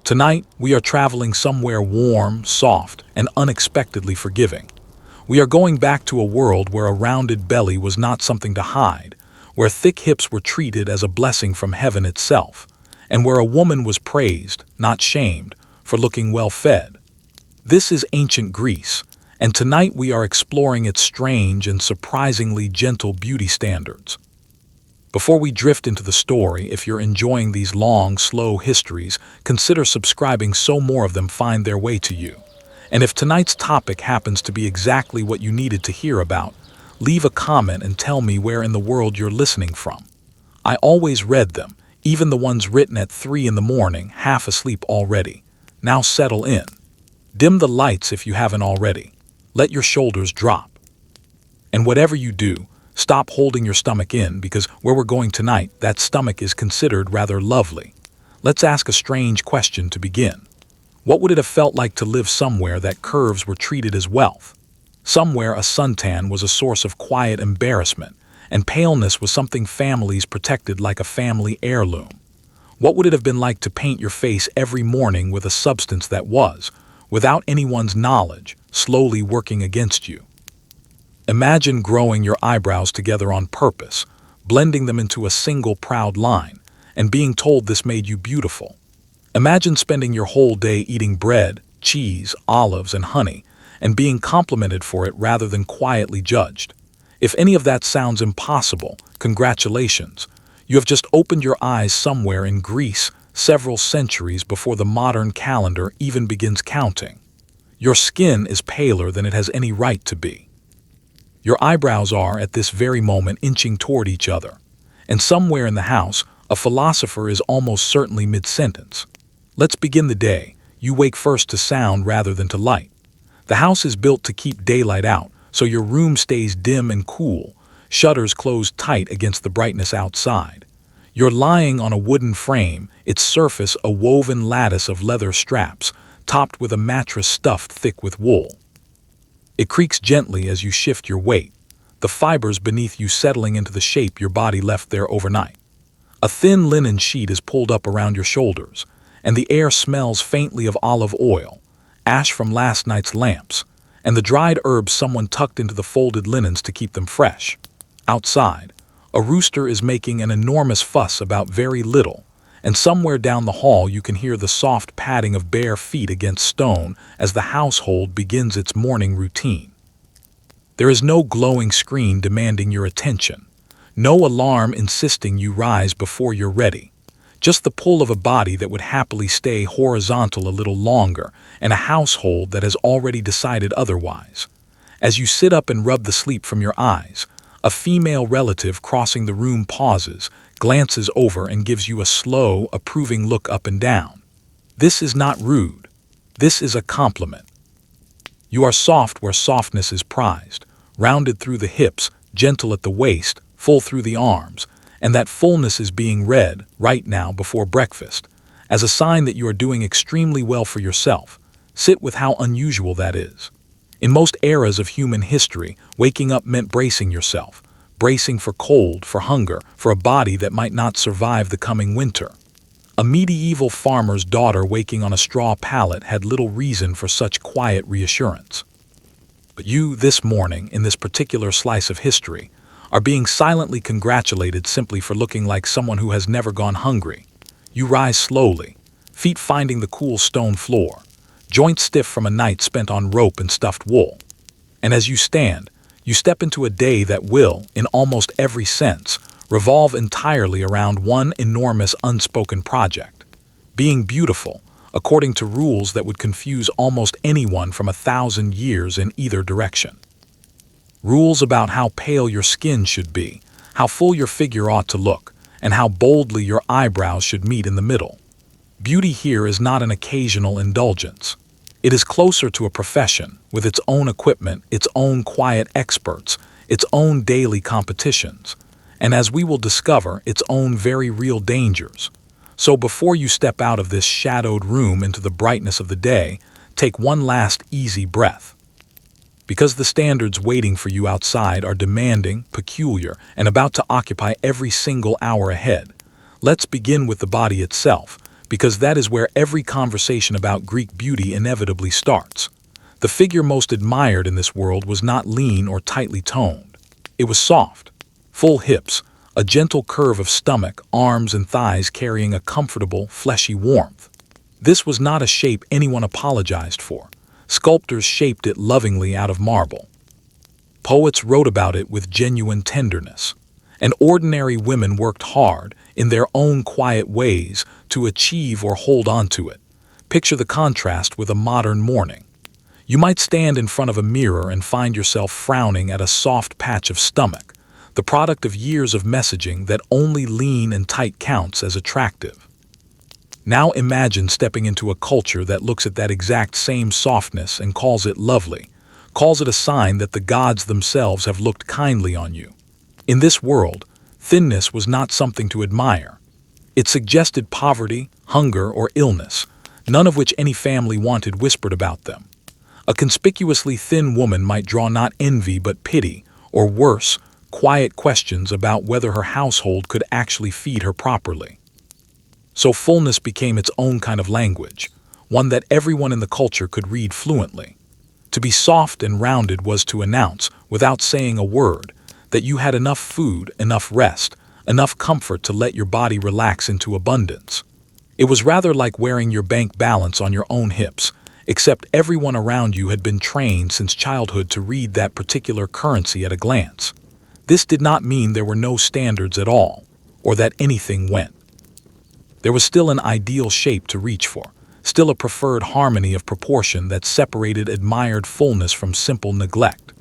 Tonight, we are traveling somewhere warm, soft, and unexpectedly forgiving. We are going back to a world where a rounded belly was not something to hide, where thick hips were treated as a blessing from heaven itself, and where a woman was praised, not shamed, for looking well-fed. This is ancient Greece, and tonight we are exploring its strange and surprisingly gentle beauty standards. Before we drift into the story, if you're enjoying these long, slow histories, consider subscribing so more of them find their way to you. And if tonight's topic happens to be exactly what you needed to hear about, leave a comment and tell me where in the world you're listening from. I always read them, even the ones written at 3 in the morning, half asleep already. Now settle in. Dim the lights if you haven't already. Let your shoulders drop. And whatever you do, stop holding your stomach in, because where we're going tonight, that stomach is considered rather lovely. Let's ask a strange question to begin. What would it have felt like to live somewhere that curves were treated as wealth? Somewhere a suntan was a source of quiet embarrassment, and paleness was something families protected like a family heirloom. What would it have been like to paint your face every morning with a substance that was, without anyone's knowledge, slowly working against you? Imagine growing your eyebrows together on purpose, blending them into a single proud line, and being told this made you beautiful. Imagine spending your whole day eating bread, cheese, olives, and honey, and being complimented for it rather than quietly judged. If any of that sounds impossible, congratulations. You have just opened your eyes somewhere in Greece, several centuries before the modern calendar even begins counting. Your skin is paler than it has any right to be. Your eyebrows are, at this very moment, inching toward each other. And somewhere in the house, a philosopher is almost certainly mid-sentence. Let's begin the day. You wake first to sound rather than to light. The house is built to keep daylight out, so your room stays dim and cool, shutters closed tight against the brightness outside. You're lying on a wooden frame, its surface a woven lattice of leather straps, topped with a mattress stuffed thick with wool. It creaks gently as you shift your weight, the fibers beneath you settling into the shape your body left there overnight. A thin linen sheet is pulled up around your shoulders, and the air smells faintly of olive oil, ash from last night's lamps, and the dried herbs someone tucked into the folded linens to keep them fresh. Outside, a rooster is making an enormous fuss about very little, and somewhere down the hall you can hear the soft padding of bare feet against stone as the household begins its morning routine. There is no glowing screen demanding your attention, no alarm insisting you rise before you're ready, just the pull of a body that would happily stay horizontal a little longer, and a household that has already decided otherwise. As you sit up and rub the sleep from your eyes, a female relative crossing the room pauses, glances over, and gives you a slow, approving look up and down. This is not rude. This is a compliment. You are soft where softness is prized, rounded through the hips, gentle at the waist, full through the arms, and that fullness is being read, right now before breakfast, as a sign that you are doing extremely well for yourself. Sit with how unusual that is. In most eras of human history, waking up meant bracing yourself, bracing for cold, for hunger, for a body that might not survive the coming winter. A medieval farmer's daughter waking on a straw pallet had little reason for such quiet reassurance. But you, this morning, in this particular slice of history, are being silently congratulated simply for looking like someone who has never gone hungry. You rise slowly, feet finding the cool stone floor, joints stiff from a night spent on rope and stuffed wool. And as you stand, you step into a day that will, in almost every sense, revolve entirely around one enormous unspoken project: being beautiful, according to rules that would confuse almost anyone from 1,000 years in either direction. Rules about how pale your skin should be, how full your figure ought to look, and how boldly your eyebrows should meet in the middle. Beauty here is not an occasional indulgence. It is closer to a profession, with its own equipment, its own quiet experts, its own daily competitions, and as we will discover, its own very real dangers. So before you step out of this shadowed room into the brightness of the day, take one last easy breath. Because the standards waiting for you outside are demanding, peculiar, and about to occupy every single hour ahead. Let's begin with the body itself, because that is where every conversation about Greek beauty inevitably starts. The figure most admired in this world was not lean or tightly toned. It was soft, full hips, a gentle curve of stomach, arms and thighs carrying a comfortable, fleshy warmth. This was not a shape anyone apologized for. Sculptors shaped it lovingly out of marble. Poets wrote about it with genuine tenderness. And ordinary women worked hard, in their own quiet ways, to achieve or hold on to it. Picture the contrast with a modern morning. You might stand in front of a mirror and find yourself frowning at a soft patch of stomach, the product of years of messaging that only lean and tight counts as attractive. Now imagine stepping into a culture that looks at that exact same softness and calls it lovely, calls it a sign that the gods themselves have looked kindly on you. In this world, thinness was not something to admire. It suggested poverty, hunger, or illness, none of which any family wanted whispered about them. A conspicuously thin woman might draw not envy but pity, or worse, quiet questions about whether her household could actually feed her properly. So fullness became its own kind of language, one that everyone in the culture could read fluently. To be soft and rounded was to announce, without saying a word, that you had enough food, enough rest, enough comfort to let your body relax into abundance. It was rather like wearing your bank balance on your own hips, except everyone around you had been trained since childhood to read that particular currency at a glance. This did not mean there were no standards at all, or that anything went. There was still an ideal shape to reach for, still a preferred harmony of proportion that separated admired fullness from simple neglect.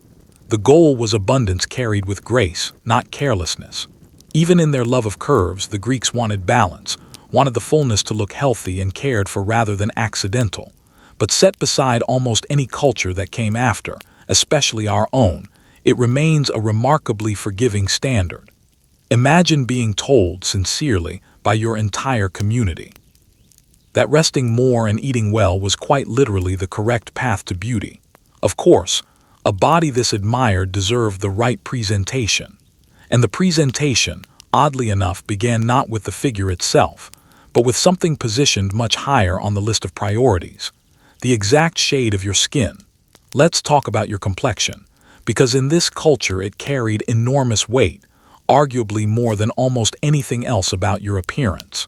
The goal was abundance carried with grace, not carelessness. Even in their love of curves, the Greeks wanted balance, wanted the fullness to look healthy and cared for rather than accidental. But set beside almost any culture that came after, especially our own, it remains a remarkably forgiving standard. Imagine being told sincerely by your entire community that resting more and eating well was quite literally the correct path to beauty. Of course, a body this admired deserved the right presentation. And the presentation, oddly enough, began not with the figure itself, but with something positioned much higher on the list of priorities: the exact shade of your skin. Let's talk about your complexion, because in this culture it carried enormous weight, arguably more than almost anything else about your appearance.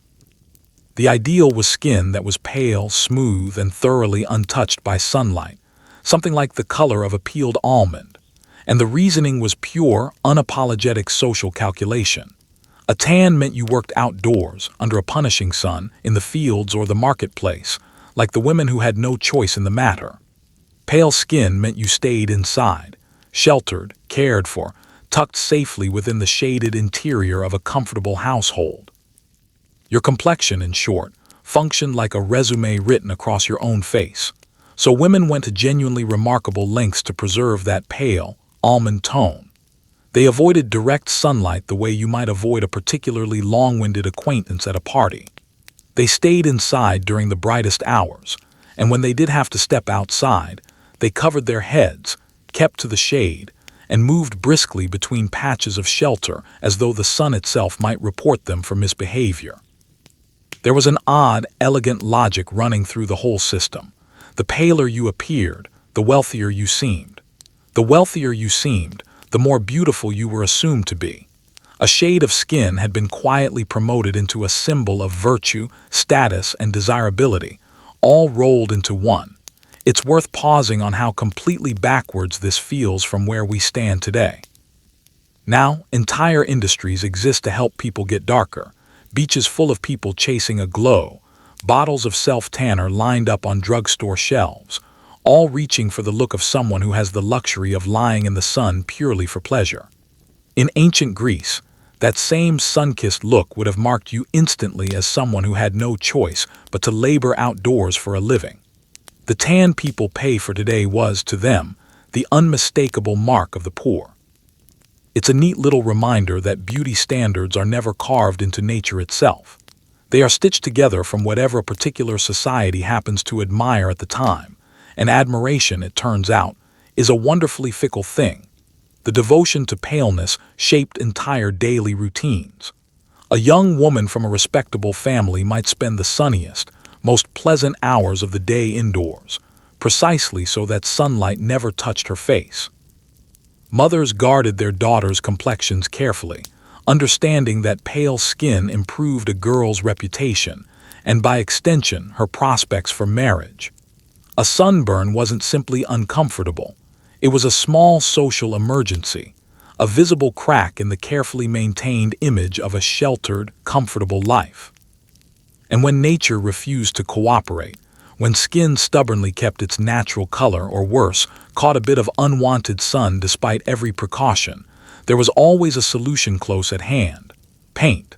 The ideal was skin that was pale, smooth, and thoroughly untouched by sunlight, something like the color of a peeled almond. And the reasoning was pure, unapologetic social calculation. A tan meant you worked outdoors, under a punishing sun, in the fields or the marketplace, like the women who had no choice in the matter. Pale skin meant you stayed inside, sheltered, cared for, tucked safely within the shaded interior of a comfortable household. Your complexion, in short, functioned like a resume written across your own face. So women went to genuinely remarkable lengths to preserve that pale, almond tone. They avoided direct sunlight the way you might avoid a particularly long-winded acquaintance at a party. They stayed inside during the brightest hours, and when they did have to step outside, they covered their heads, kept to the shade, and moved briskly between patches of shelter as though the sun itself might report them for misbehavior. There was an odd, elegant logic running through the whole system. The paler you appeared, the wealthier you seemed. The wealthier you seemed, the more beautiful you were assumed to be. A shade of skin had been quietly promoted into a symbol of virtue, status, and desirability, all rolled into one. It's worth pausing on how completely backwards this feels from where we stand today. Now, entire industries exist to help people get darker, beaches full of people chasing a glow, bottles of self-tanner lined up on drugstore shelves, all reaching for the look of someone who has the luxury of lying in the sun purely for pleasure. In ancient Greece, that same sun-kissed look would have marked you instantly as someone who had no choice but to labor outdoors for a living. The tan people pay for today was, to them, the unmistakable mark of the poor. It's a neat little reminder that beauty standards are never carved into nature itself. They are stitched together from whatever a particular society happens to admire at the time, and admiration, it turns out, is a wonderfully fickle thing. The devotion to paleness shaped entire daily routines. A young woman from a respectable family might spend the sunniest, most pleasant hours of the day indoors, precisely so that sunlight never touched her face. Mothers guarded their daughters' complexions carefully, understanding that pale skin improved a girl's reputation, and by extension, her prospects for marriage. A sunburn wasn't simply uncomfortable. It was a small social emergency, a visible crack in the carefully maintained image of a sheltered, comfortable life. And when nature refused to cooperate, when skin stubbornly kept its natural color or worse, caught a bit of unwanted sun despite every precaution, there was always a solution close at hand: paint.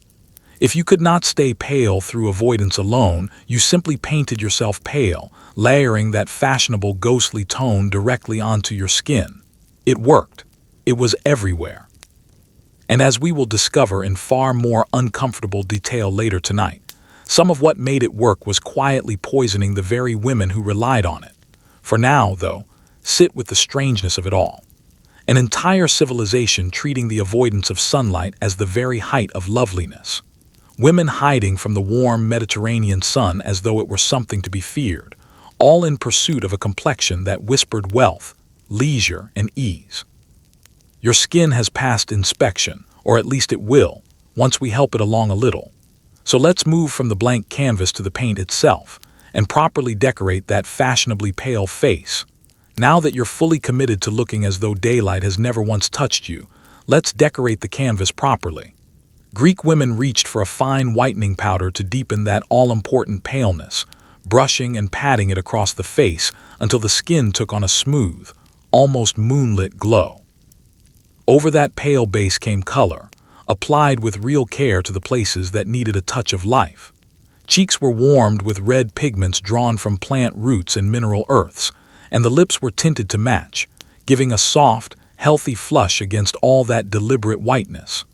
If you could not stay pale through avoidance alone, you simply painted yourself pale, layering that fashionable ghostly tone directly onto your skin. It worked. It was everywhere. And as we will discover in far more uncomfortable detail later tonight, some of what made it work was quietly poisoning the very women who relied on it. For now, though, sit with the strangeness of it all. An entire civilization treating the avoidance of sunlight as the very height of loveliness. Women hiding from the warm Mediterranean sun as though it were something to be feared, all in pursuit of a complexion that whispered wealth, leisure, and ease. Your skin has passed inspection, or at least it will, once we help it along a little. So let's move from the blank canvas to the paint itself, and properly decorate that fashionably pale face. Now that you're fully committed to looking as though daylight has never once touched you, let's decorate the canvas properly. Greek women reached for a fine whitening powder to deepen that all-important paleness, brushing and patting it across the face until the skin took on a smooth, almost moonlit glow. Over that pale base came color, applied with real care to the places that needed a touch of life. Cheeks were warmed with red pigments drawn from plant roots and mineral earths, and the lips were tinted to match, giving a soft, healthy flush against all that deliberate whiteness.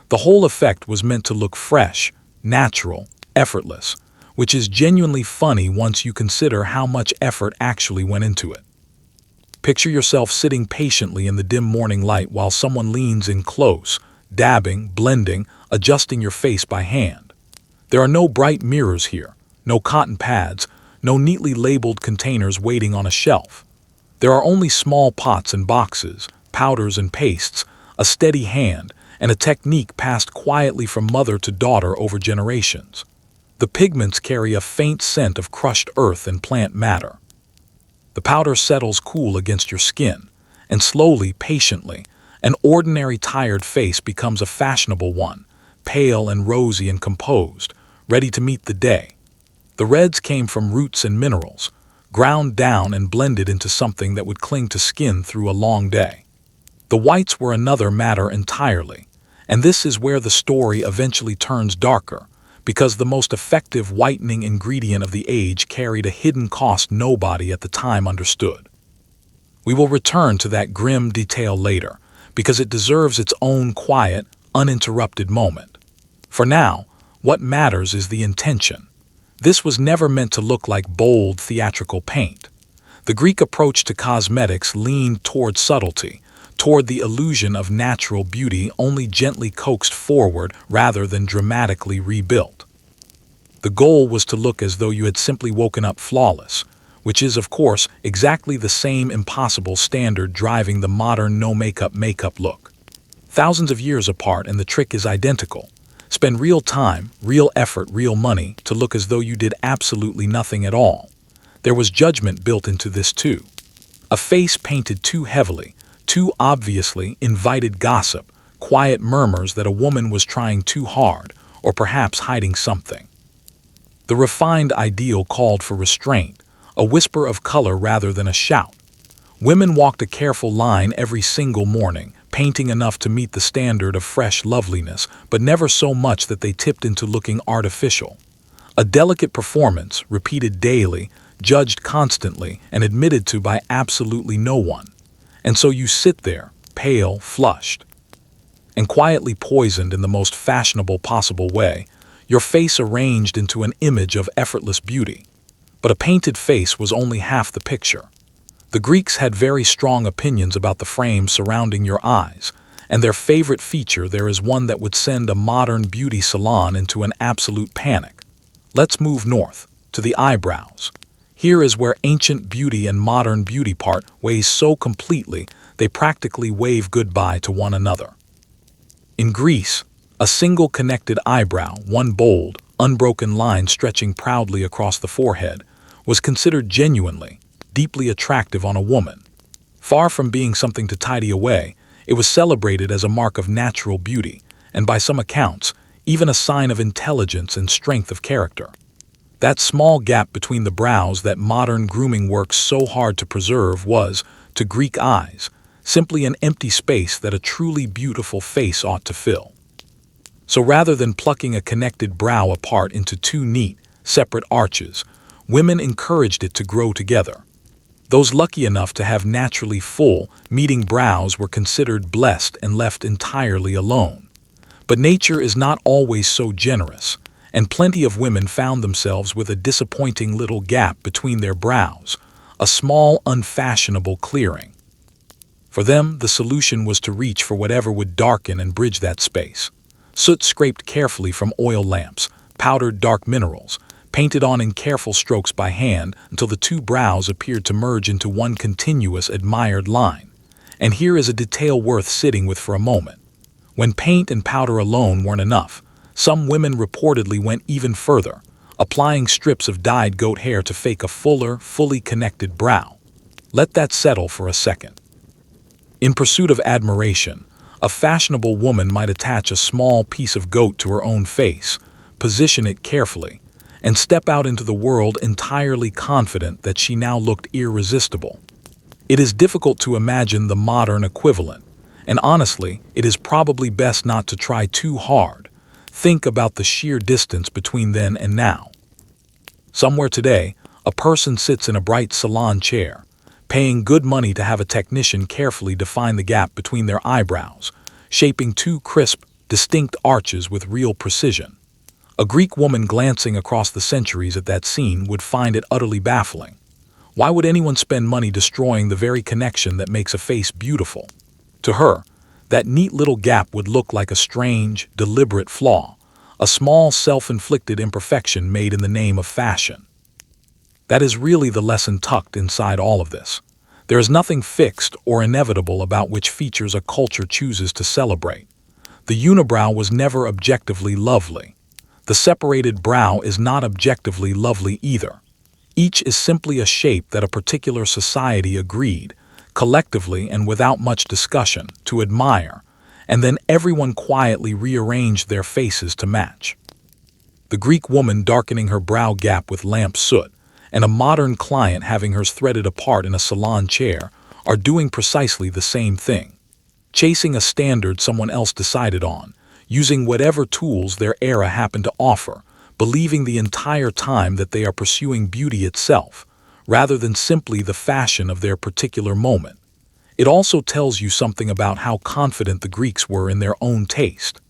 The whole effect was meant to look fresh, natural, effortless, which is genuinely funny once you consider how much effort actually went into it. Picture yourself sitting patiently in the dim morning light while someone leans in close, dabbing, blending, adjusting your face by hand. There are no bright mirrors here, no cotton pads, no neatly labeled containers waiting on a shelf. There are only small pots and boxes, powders and pastes, a steady hand, and a technique passed quietly from mother to daughter over generations. The pigments carry a faint scent of crushed earth and plant matter. The powder settles cool against your skin, and slowly, patiently, an ordinary tired face becomes a fashionable one, pale and rosy and composed, ready to meet the day. The reds came from roots and minerals, ground down and blended into something that would cling to skin through a long day. The whites were another matter entirely, and this is where the story eventually turns darker, because the most effective whitening ingredient of the age carried a hidden cost nobody at the time understood. We will return to that grim detail later, because it deserves its own quiet, uninterrupted moment. For now, what matters is the intention. This was never meant to look like bold, theatrical paint. The Greek approach to cosmetics leaned toward subtlety, toward the illusion of natural beauty only gently coaxed forward rather than dramatically rebuilt. The goal was to look as though you had simply woken up flawless, which is, of course, exactly the same impossible standard driving the modern no-makeup makeup look. Thousands of years apart, and the trick is identical. Spend real time, real effort, real money to look as though you did absolutely nothing at all. There was judgment built into this too. A face painted too heavily, too obviously, invited gossip, quiet murmurs that a woman was trying too hard, or perhaps hiding something. The refined ideal called for restraint, a whisper of color rather than a shout. Women walked a careful line every single morning, painting enough to meet the standard of fresh loveliness, but never so much that they tipped into looking artificial. A delicate performance, repeated daily, judged constantly, and admitted to by absolutely no one. And so you sit there, pale, flushed, and quietly poisoned in the most fashionable possible way, your face arranged into an image of effortless beauty. But a painted face was only half the picture. The Greeks had very strong opinions about the frame surrounding your eyes, And their favorite feature, there is one that would send a modern beauty salon into an absolute panic. Let's move north, to the eyebrows. Here is where ancient beauty and modern beauty part ways so completely they practically wave goodbye to one another. In Greece, a single connected eyebrow, one bold, unbroken line stretching proudly across the forehead, was considered genuinely, deeply attractive on a woman. Far from being something to tidy away, it was celebrated as a mark of natural beauty, and by some accounts, even a sign of intelligence and strength of character. That small gap between the brows that modern grooming works so hard to preserve was, to Greek eyes, simply an empty space that a truly beautiful face ought to fill. So rather than plucking a connected brow apart into two neat, separate arches, women encouraged it to grow together. Those lucky enough to have naturally full, meeting brows were considered blessed and left entirely alone. But nature is not always so generous, and plenty of women found themselves with a disappointing little gap between their brows, a small, unfashionable clearing. For them, the solution was to reach for whatever would darken and bridge that space. Soot scraped carefully from oil lamps, powdered dark minerals, painted on in careful strokes by hand until the two brows appeared to merge into one continuous, admired line. And here is a detail worth sitting with for a moment. When paint and powder alone weren't enough, some women reportedly went even further, applying strips of dyed goat hair to fake a fuller, fully connected brow. Let that settle for a second. In pursuit of admiration, a fashionable woman might attach a small piece of goat to her own face, position it carefully, and step out into the world entirely confident that she now looked irresistible. It is difficult to imagine the modern equivalent, and honestly, it is probably best not to try too hard. Think about the sheer distance between then and now. Somewhere today, a person sits in a bright salon chair, paying good money to have a technician carefully define the gap between their eyebrows, shaping two crisp, distinct arches with real precision. A Greek woman glancing across the centuries at that scene would find it utterly baffling. Why would anyone spend money destroying the very connection that makes a face beautiful? To her, that neat little gap would look like a strange, deliberate flaw, a small self-inflicted imperfection made in the name of fashion. That is really the lesson tucked inside all of this. There is nothing fixed or inevitable about which features a culture chooses to celebrate. The unibrow was never objectively lovely. The separated brow is not objectively lovely either. Each is simply a shape that a particular society agreed, collectively and without much discussion, to admire, and then everyone quietly rearranged their faces to match. The Greek woman darkening her brow gap with lamp soot, and a modern client having hers threaded apart in a salon chair, are doing precisely the same thing. Chasing a standard someone else decided on, using whatever tools their era happened to offer, believing the entire time that they are pursuing beauty itself, rather than simply the fashion of their particular moment. It also tells you something about how confident the Greeks were in their own taste.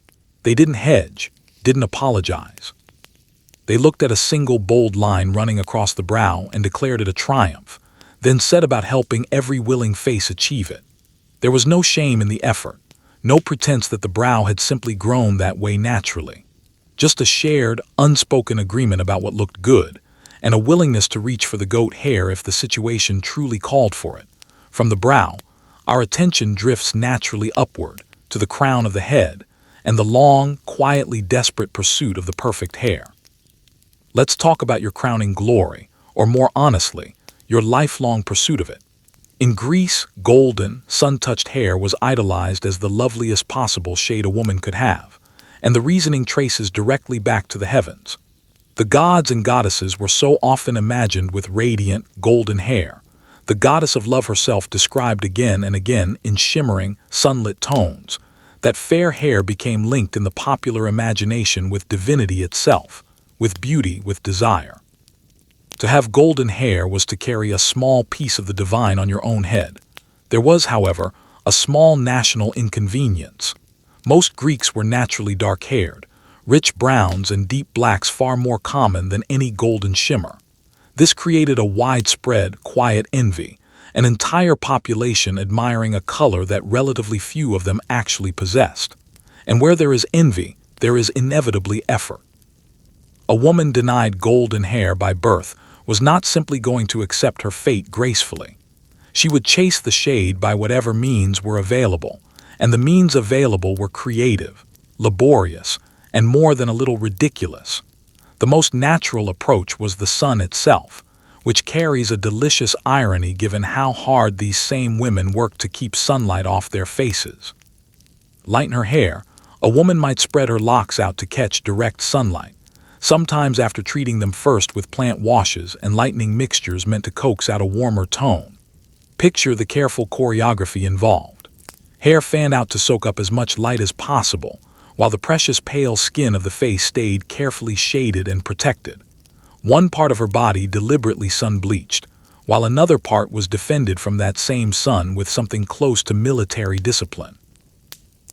They didn't hedge, didn't apologize. They looked at a single bold line running across the brow and declared it a triumph, then set about helping every willing face achieve it. There was no shame in the effort, no pretense that the brow had simply grown that way naturally. Just a shared, unspoken agreement about what looked good, and a willingness to reach for the goat hair if the situation truly called for it. From the brow, our attention drifts naturally upward, to the crown of the head, and the long, quietly desperate pursuit of the perfect hair. Let's talk about your crowning glory, or more honestly, your lifelong pursuit of it. In Greece, golden, sun-touched hair was idolized as the loveliest possible shade a woman could have, and the reasoning traces directly back to the heavens. The gods and goddesses were so often imagined with radiant, golden hair, the goddess of love herself described again and again in shimmering, sunlit tones, that fair hair became linked in the popular imagination with divinity itself, with beauty, with desire. To have golden hair was to carry a small piece of the divine on your own head. There was, however, a small national inconvenience. Most Greeks were naturally dark-haired, rich browns and deep blacks far more common than any golden shimmer. This created a widespread, quiet envy, an entire population admiring a color that relatively few of them actually possessed. And where there is envy, there is inevitably effort. A woman denied golden hair by birth was not simply going to accept her fate gracefully. She would chase the shade by whatever means were available, and the means available were creative, laborious, and more than a little ridiculous. The most natural approach was the sun itself, which carries a delicious irony given how hard these same women work to keep sunlight off their faces. Lighten her hair, a woman might spread her locks out to catch direct sunlight, sometimes after treating them first with plant washes and lightening mixtures meant to coax out a warmer tone. Picture the careful choreography involved. Hair fanned out to soak up as much light as possible, while the precious pale skin of the face stayed carefully shaded and protected. One part of her body deliberately sun-bleached, while another part was defended from that same sun with something close to military discipline.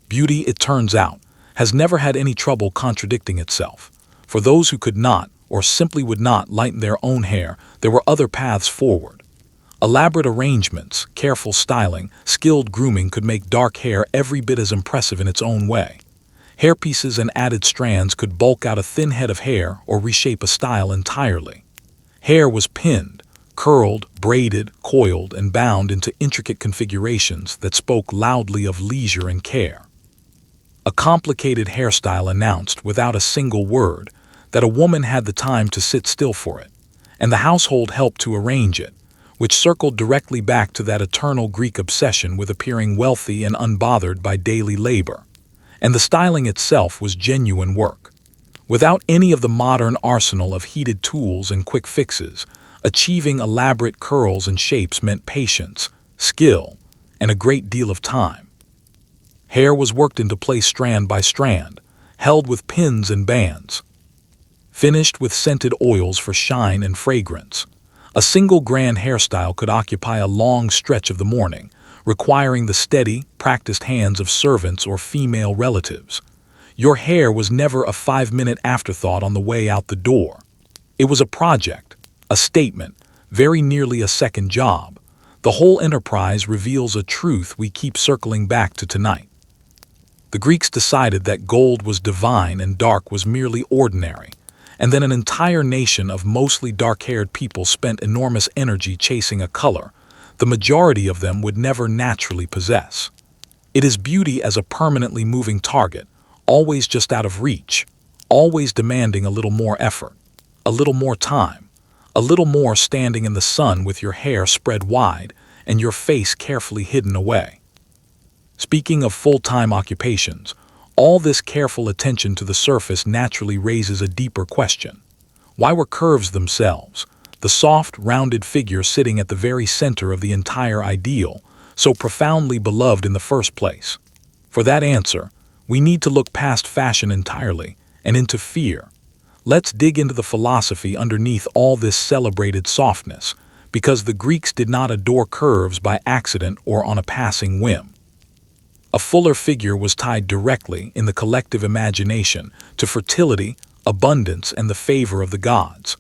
Beauty, it turns out, has never had any trouble contradicting itself. For those who could not, or simply would not, lighten their own hair, there were other paths forward. Elaborate arrangements, careful styling, skilled grooming could make dark hair every bit as impressive in its own way. Hairpieces and added strands could bulk out a thin head of hair or reshape a style entirely. Hair was pinned, curled, braided, coiled, and bound into intricate configurations that spoke loudly of leisure and care. A complicated hairstyle announced, without a single word, that a woman had the time to sit still for it, and the household helped to arrange it, which circled directly back to that eternal Greek obsession with appearing wealthy and unbothered by daily labor. And the styling itself was genuine work. Without any of the modern arsenal of heated tools and quick fixes, achieving elaborate curls and shapes meant patience, skill, and a great deal of time. Hair was worked into place strand by strand, held with pins and bands, finished with scented oils for shine and fragrance. A single grand hairstyle could occupy a long stretch of the morning, requiring the steady, practiced hands of servants or female relatives. Your hair was never a 5-minute afterthought on the way out the door. It was a project, a statement, very nearly a second job. The whole enterprise reveals a truth we keep circling back to tonight. The Greeks decided that gold was divine and dark was merely ordinary, and then an entire nation of mostly dark-haired people spent enormous energy chasing a color the majority of them would never naturally possess. It is beauty as a permanently moving target, always just out of reach, always demanding a little more effort, a little more time, a little more standing in the sun with your hair spread wide and your face carefully hidden away. Speaking of full-time occupations, all this careful attention to the surface naturally raises a deeper question. Why were curves themselves, the soft, rounded figure sitting at the very center of the entire ideal, so profoundly beloved in the first place? For that answer, we need to look past fashion entirely and into fear. Let's dig into the philosophy underneath all this celebrated softness, because the Greeks did not adore curves by accident or on a passing whim. A fuller figure was tied directly, in the collective imagination, to fertility, abundance, and the favor of the gods.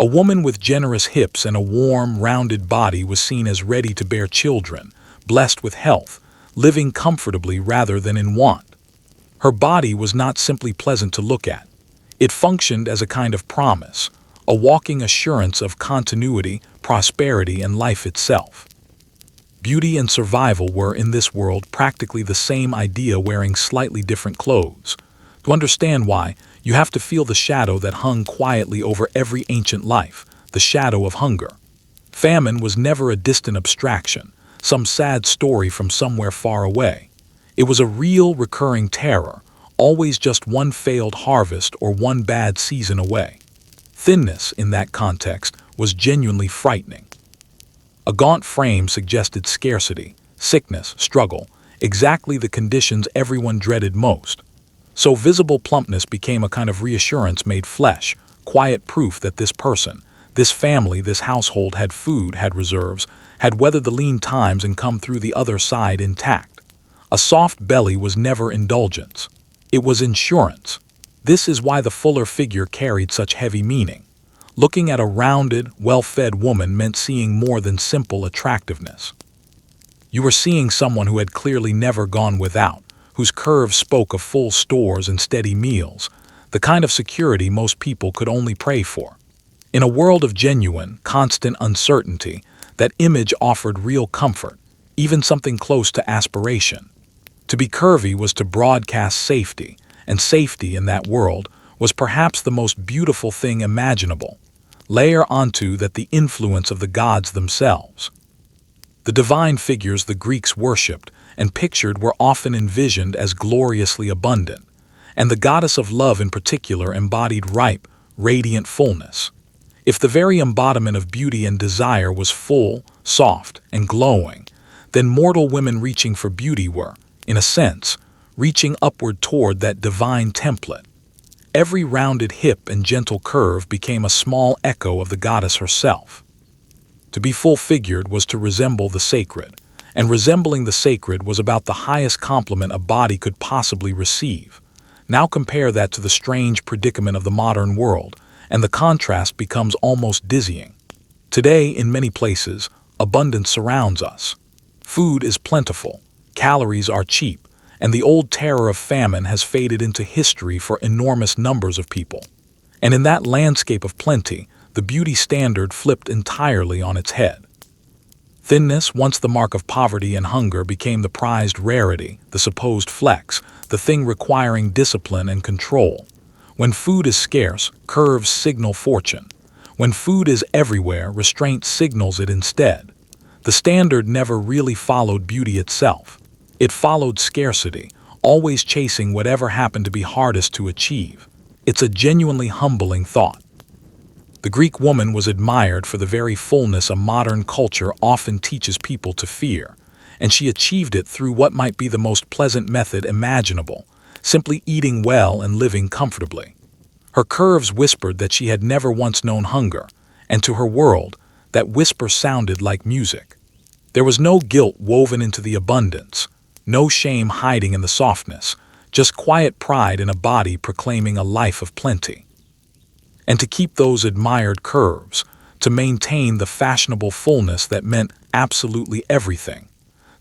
A woman with generous hips and a warm, rounded body was seen as ready to bear children, blessed with health, living comfortably rather than in want. Her body was not simply pleasant to look at. It functioned as a kind of promise, a walking assurance of continuity, prosperity, and life itself. Beauty and survival were, in this world, practically the same idea, wearing slightly different clothes. To understand why, you have to feel the shadow that hung quietly over every ancient life, the shadow of hunger. Famine was never a distant abstraction, some sad story from somewhere far away. It was a real, recurring terror, always just one failed harvest or one bad season away. Thinness, in that context, was genuinely frightening. A gaunt frame suggested scarcity, sickness, struggle, exactly the conditions everyone dreaded most. So visible plumpness became a kind of reassurance made flesh, quiet proof that this person, this family, this household had food, had reserves, had weathered the lean times and come through the other side intact. A soft belly was never indulgence. It was insurance. This is why the fuller figure carried such heavy meaning. Looking at a rounded, well-fed woman meant seeing more than simple attractiveness. You were seeing someone who had clearly never gone without, whose curves spoke of full stores and steady meals, the kind of security most people could only pray for. In a world of genuine, constant uncertainty, that image offered real comfort, even something close to aspiration. To be curvy was to broadcast safety, and safety in that world was perhaps the most beautiful thing imaginable. Layer onto that the influence of the gods themselves. The divine figures the Greeks worshipped and pictured were often envisioned as gloriously abundant, and the goddess of love in particular embodied ripe, radiant fullness. If the very embodiment of beauty and desire was full, soft, and glowing, then mortal women reaching for beauty were, in a sense, reaching upward toward that divine template. Every rounded hip and gentle curve became a small echo of the goddess herself. To be full-figured was to resemble the sacred, and resembling the sacred was about the highest compliment a body could possibly receive. Now compare that to the strange predicament of the modern world, and the contrast becomes almost dizzying. Today, in many places, abundance surrounds us. Food is plentiful, calories are cheap, and the old terror of famine has faded into history for enormous numbers of people. And in that landscape of plenty, the beauty standard flipped entirely on its head. Thinness, once the mark of poverty and hunger, became the prized rarity, the supposed flex, the thing requiring discipline and control. When food is scarce, curves signal fortune. When food is everywhere, restraint signals it instead. The standard never really followed beauty itself. It followed scarcity, always chasing whatever happened to be hardest to achieve. It's a genuinely humbling thought. The Greek woman was admired for the very fullness a modern culture often teaches people to fear, and she achieved it through what might be the most pleasant method imaginable, simply eating well and living comfortably. Her curves whispered that she had never once known hunger, and to her world, that whisper sounded like music. There was no guilt woven into the abundance, no shame hiding in the softness, just quiet pride in a body proclaiming a life of plenty. And to keep those admired curves, to maintain the fashionable fullness that meant absolutely everything,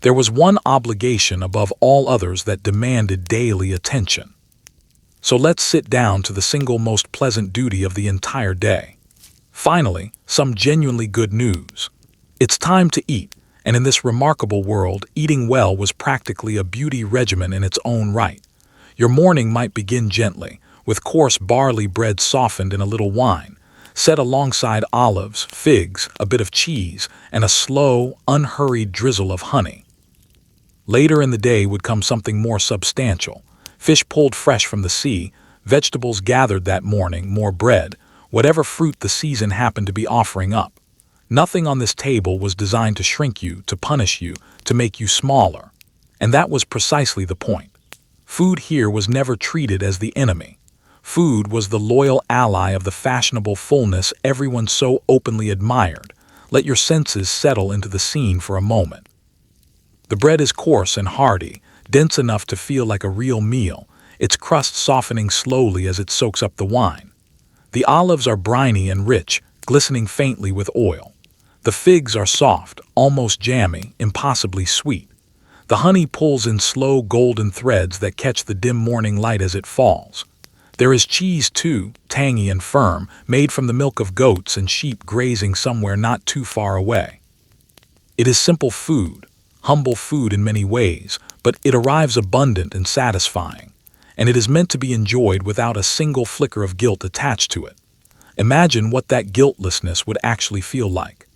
there was one obligation above all others that demanded daily attention. So let's sit down to the single most pleasant duty of the entire day. Finally, some genuinely good news. It's time to eat, and in this remarkable world, eating well was practically a beauty regimen in its own right. Your morning might begin gently, with coarse barley bread softened in a little wine, set alongside olives, figs, a bit of cheese, and a slow, unhurried drizzle of honey. Later in the day would come something more substantial: fish pulled fresh from the sea, vegetables gathered that morning, more bread, whatever fruit the season happened to be offering up. Nothing on this table was designed to shrink you, to punish you, to make you smaller. And that was precisely the point. Food here was never treated as the enemy. Food was the loyal ally of the fashionable fullness everyone so openly admired. Let your senses settle into the scene for a moment. The bread is coarse and hearty, dense enough to feel like a real meal, its crust softening slowly as it soaks up the wine. The olives are briny and rich, glistening faintly with oil. The figs are soft, almost jammy, impossibly sweet. The honey pulls in slow golden threads that catch the dim morning light as it falls. There is cheese too, tangy and firm, made from the milk of goats and sheep grazing somewhere not too far away. It is simple food, humble food in many ways, but it arrives abundant and satisfying, and it is meant to be enjoyed without a single flicker of guilt attached to it. Imagine what that guiltlessness would actually feel like.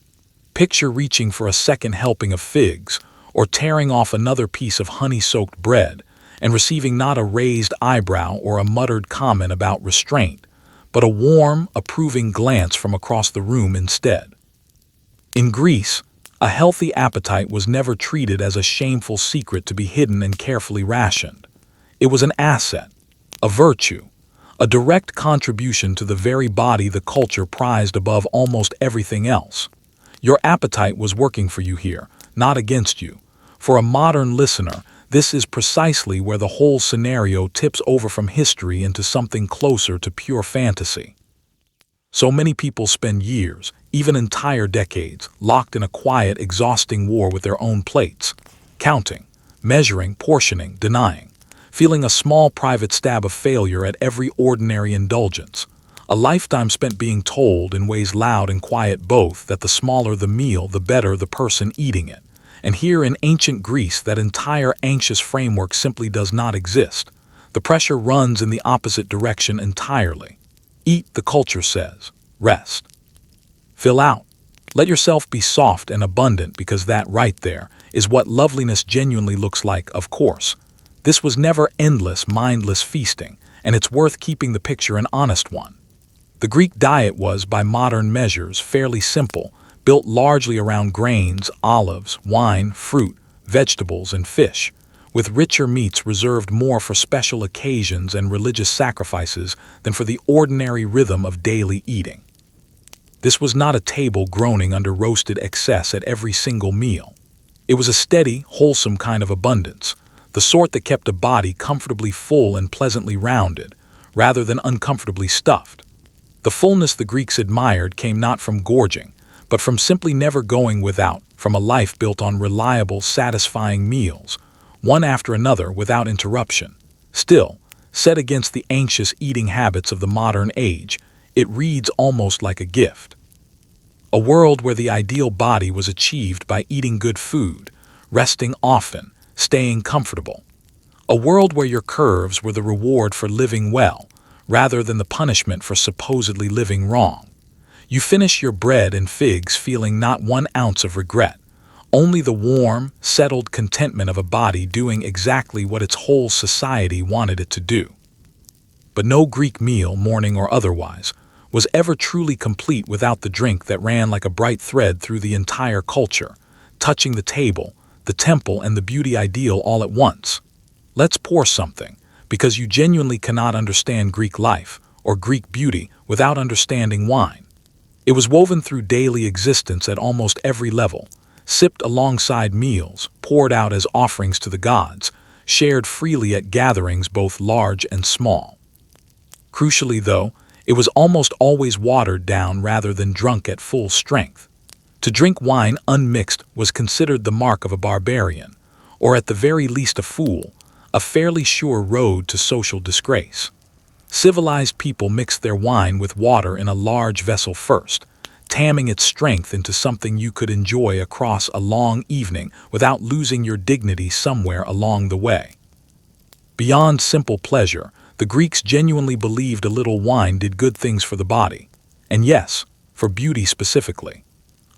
Picture reaching for a second helping of figs, or tearing off another piece of honey-soaked bread, and receiving not a raised eyebrow or a muttered comment about restraint, but a warm, approving glance from across the room instead. In Greece, a healthy appetite was never treated as a shameful secret to be hidden and carefully rationed. It was an asset, a virtue, a direct contribution to the very body the culture prized above almost everything else. Your appetite was working for you here, not against you. For a modern listener, this is precisely where the whole scenario tips over from history into something closer to pure fantasy. So many people spend years, even entire decades, locked in a quiet, exhausting war with their own plates, counting, measuring, portioning, denying, feeling a small private stab of failure at every ordinary indulgence. A lifetime spent being told in ways loud and quiet both that the smaller the meal, the better the person eating it. And here in ancient Greece, that entire anxious framework simply does not exist. The pressure runs in the opposite direction entirely. Eat, the culture says. Rest. Fill out. Let yourself be soft and abundant, because that right there is what loveliness genuinely looks like, of course. This was never endless, mindless feasting, and it's worth keeping the picture an honest one. The Greek diet was, by modern measures, fairly simple, built largely around grains, olives, wine, fruit, vegetables, and fish, with richer meats reserved more for special occasions and religious sacrifices than for the ordinary rhythm of daily eating. This was not a table groaning under roasted excess at every single meal. It was a steady, wholesome kind of abundance, the sort that kept a body comfortably full and pleasantly rounded, rather than uncomfortably stuffed. The fullness the Greeks admired came not from gorging, but from simply never going without, from a life built on reliable, satisfying meals, one after another without interruption. Still, set against the anxious eating habits of the modern age, it reads almost like a gift. A world where the ideal body was achieved by eating good food, resting often, staying comfortable. A world where your curves were the reward for living well, rather than the punishment for supposedly living wrong. You finish your bread and figs feeling not 1 ounce of regret, only the warm, settled contentment of a body doing exactly what its whole society wanted it to do. But no Greek meal, morning or otherwise, was ever truly complete without the drink that ran like a bright thread through the entire culture, touching the table, the temple, and the beauty ideal all at once. Let's pour something, because you genuinely cannot understand Greek life or Greek beauty without understanding wine. It was woven through daily existence at almost every level, sipped alongside meals, poured out as offerings to the gods, shared freely at gatherings both large and small. Crucially, though, it was almost always watered down rather than drunk at full strength. To drink wine unmixed was considered the mark of a barbarian, or at the very least a fool, a fairly sure road to social disgrace. Civilized people mixed their wine with water in a large vessel first, tamming its strength into something you could enjoy across a long evening without losing your dignity somewhere along the way. Beyond simple pleasure, the Greeks genuinely believed a little wine did good things for the body, and yes, for beauty specifically.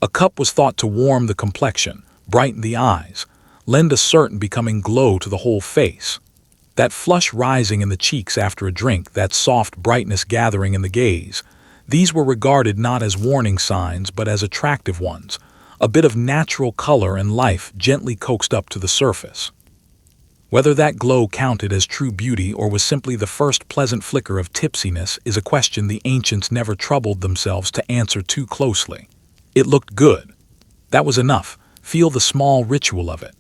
A cup was thought to warm the complexion, brighten the eyes, lend a certain becoming glow to the whole face. That flush rising in the cheeks after a drink, that soft brightness gathering in the gaze, these were regarded not as warning signs but as attractive ones, a bit of natural color and life gently coaxed up to the surface. Whether that glow counted as true beauty or was simply the first pleasant flicker of tipsiness is a question the ancients never troubled themselves to answer too closely. It looked good. That was enough. Feel the small ritual of it.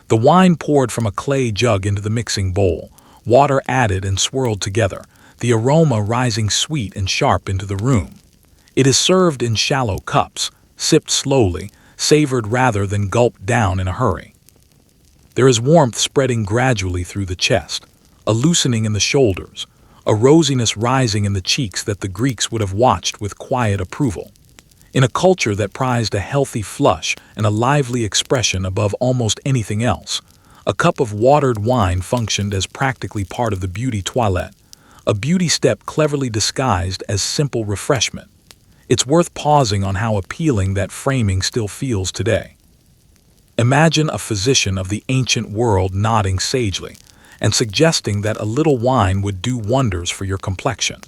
The wine poured from a clay jug into the mixing bowl, water added and swirled together, the aroma rising sweet and sharp into the room. It is served in shallow cups, sipped slowly, savored rather than gulped down in a hurry. There is warmth spreading gradually through the chest, a loosening in the shoulders, a rosiness rising in the cheeks that the Greeks would have watched with quiet approval. In a culture that prized a healthy flush and a lively expression above almost anything else, a cup of watered wine functioned as practically part of the beauty toilette, a beauty step cleverly disguised as simple refreshment. It's worth pausing on how appealing that framing still feels today. Imagine a physician of the ancient world nodding sagely and suggesting that a little wine would do wonders for your complexion.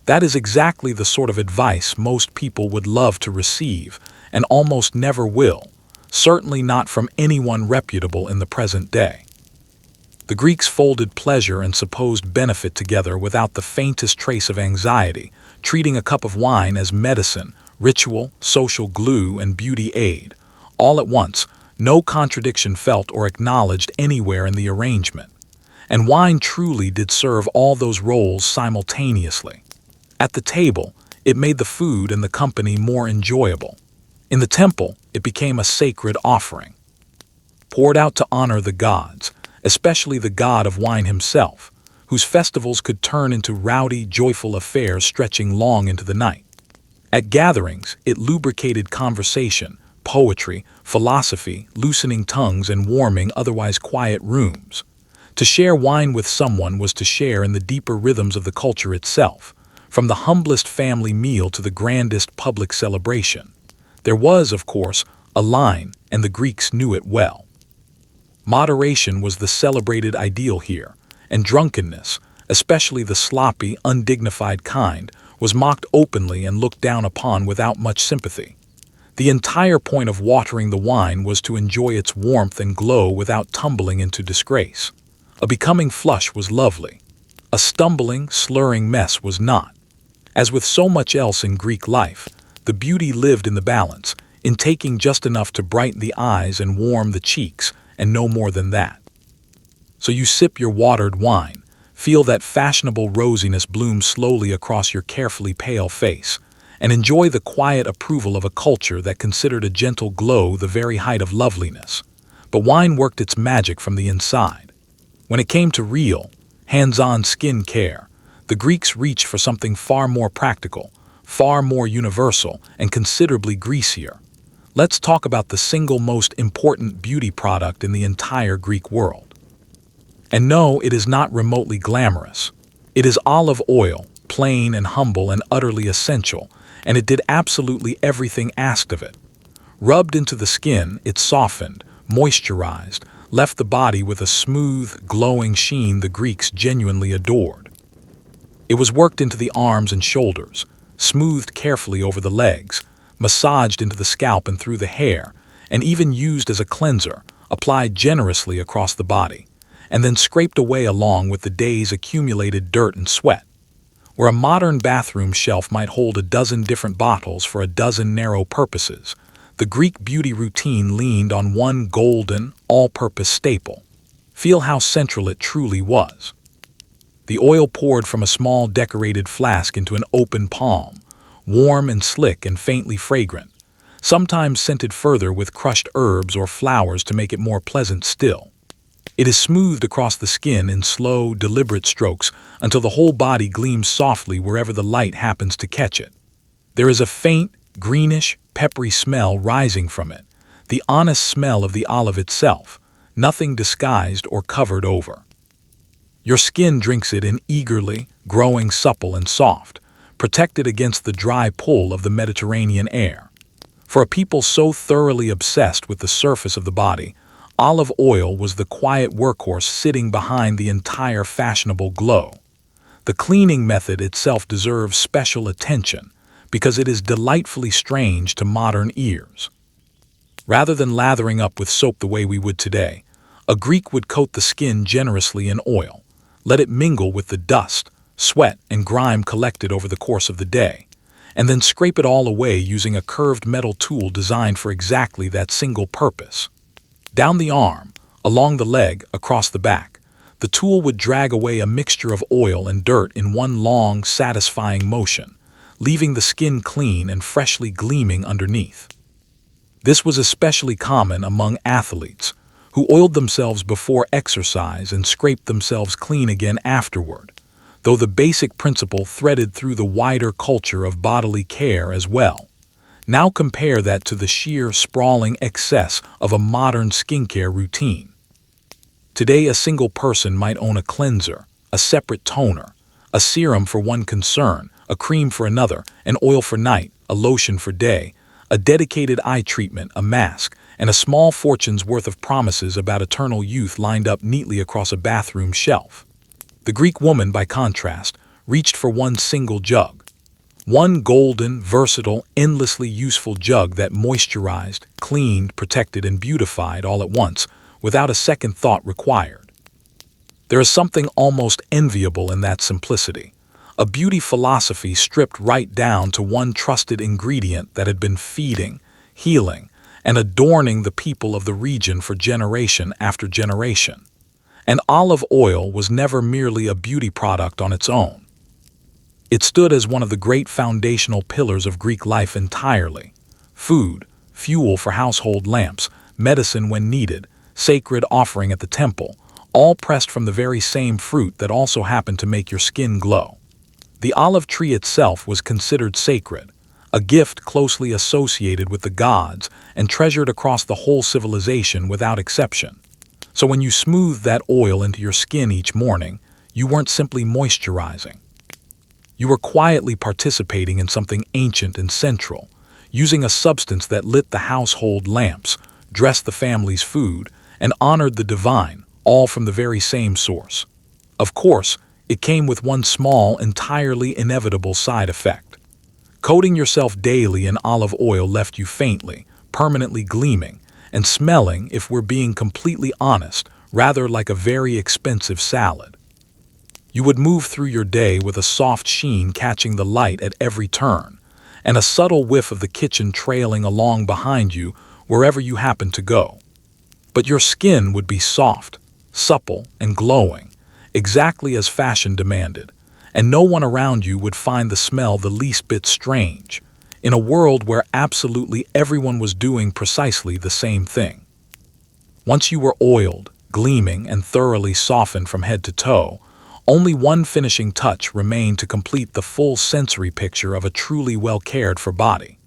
That is exactly the sort of advice most people would love to receive and almost never will, certainly not from anyone reputable in the present day. The Greeks folded pleasure and supposed benefit together without the faintest trace of anxiety, treating a cup of wine as medicine, ritual, social glue, and beauty aid, all at once, no contradiction felt or acknowledged anywhere in the arrangement. And wine truly did serve all those roles simultaneously. At the table, It made the food and the company more enjoyable. In the temple, it became a sacred offering, poured out to honor the gods, especially the god of wine himself, whose festivals could turn into rowdy, joyful affairs stretching long into the night. At gatherings, it lubricated conversation, poetry, philosophy, loosening tongues and warming otherwise quiet rooms. To share wine with someone was to share in the deeper rhythms of the culture itself, from the humblest family meal to the grandest public celebration. There was, of course, a line, and the Greeks knew it well. Moderation was the celebrated ideal here, and drunkenness, especially the sloppy, undignified kind, was mocked openly and looked down upon without much sympathy. The entire point of watering the wine was to enjoy its warmth and glow without tumbling into disgrace. A becoming flush was lovely. A stumbling, slurring mess was not. As with so much else in Greek life, the beauty lived in the balance, in taking just enough to brighten the eyes and warm the cheeks, and no more than that. So you sip your watered wine, feel that fashionable rosiness bloom slowly across your carefully pale face, and enjoy the quiet approval of a culture that considered a gentle glow the very height of loveliness. But wine worked its magic from the inside. When it came to real, hands-on skin care, the Greeks reached for something far more practical, far more universal, and considerably greasier. Let's talk about the single most important beauty product in the entire Greek world. And no, it is not remotely glamorous. It is olive oil, plain and humble and utterly essential, and it did absolutely everything asked of it. Rubbed into the skin, it softened, moisturized, left the body with a smooth, glowing sheen the Greeks genuinely adored. It was worked into the arms and shoulders, smoothed carefully over the legs, massaged into the scalp and through the hair, and even used as a cleanser, applied generously across the body, and then scraped away along with the day's accumulated dirt and sweat. Where a modern bathroom shelf might hold a dozen different bottles for a dozen narrow purposes, the Greek beauty routine leaned on one golden, all-purpose staple. Feel how central it truly was. The oil poured from a small decorated flask into an open palm, warm and slick and faintly fragrant, sometimes scented further with crushed herbs or flowers to make it more pleasant still. It is smoothed across the skin in slow, deliberate strokes until the whole body gleams softly wherever the light happens to catch it. There is a faint, greenish, peppery smell rising from it, the honest smell of the olive itself, nothing disguised or covered over. Your skin drinks it in eagerly, growing supple and soft, protected against the dry pull of the Mediterranean air. For a people so thoroughly obsessed with the surface of the body, olive oil was the quiet workhorse sitting behind the entire fashionable glow. The cleaning method itself deserves special attention because it is delightfully strange to modern ears. Rather than lathering up with soap the way we would today, a Greek would coat the skin generously in oil, let it mingle with the dust, sweat, and grime collected over the course of the day, and then scrape it all away using a curved metal tool designed for exactly that single purpose. Down the arm, along the leg, across the back, the tool would drag away a mixture of oil and dirt in one long, satisfying motion, leaving the skin clean and freshly gleaming underneath. This was especially common among athletes, who oiled themselves before exercise and scraped themselves clean again afterward, though the basic principle threaded through the wider culture of bodily care as well. Now compare that to the sheer, sprawling excess of a modern skincare routine. Today, a single person might own a cleanser, a separate toner, a serum for one concern, a cream for another, an oil for night, a lotion for day, a dedicated eye treatment, a mask, and a small fortune's worth of promises about eternal youth lined up neatly across a bathroom shelf. The Greek woman, by contrast, reached for one single jug. One golden, versatile, endlessly useful jug that moisturized, cleaned, protected, and beautified all at once, without a second thought required. There is something almost enviable in that simplicity, a beauty philosophy stripped right down to one trusted ingredient that had been feeding, healing, and adorning the people of the region for generation after generation. And olive oil was never merely a beauty product on its own. It stood as one of the great foundational pillars of Greek life entirely. Food, fuel for household lamps, medicine when needed, sacred offering at the temple, all pressed from the very same fruit that also happened to make your skin glow. The olive tree itself was considered sacred, a gift closely associated with the gods and treasured across the whole civilization without exception. So when you smoothed that oil into your skin each morning, you weren't simply moisturizing. You were quietly participating in something ancient and central, using a substance that lit the household lamps, dressed the family's food, and honored the divine, all from the very same source. Of course, it came with one small, entirely inevitable side effect. Coating yourself daily in olive oil left you faintly, permanently gleaming, and smelling, if we're being completely honest, rather like a very expensive salad. You would move through your day with a soft sheen catching the light at every turn, and a subtle whiff of the kitchen trailing along behind you wherever you happened to go. But your skin would be soft, supple, and glowing, exactly as fashion demanded, and no one around you would find the smell the least bit strange, in a world where absolutely everyone was doing precisely the same thing. Once you were oiled, gleaming, and thoroughly softened from head to toe, only one finishing touch remained to complete the full sensory picture of a truly well-cared-for body.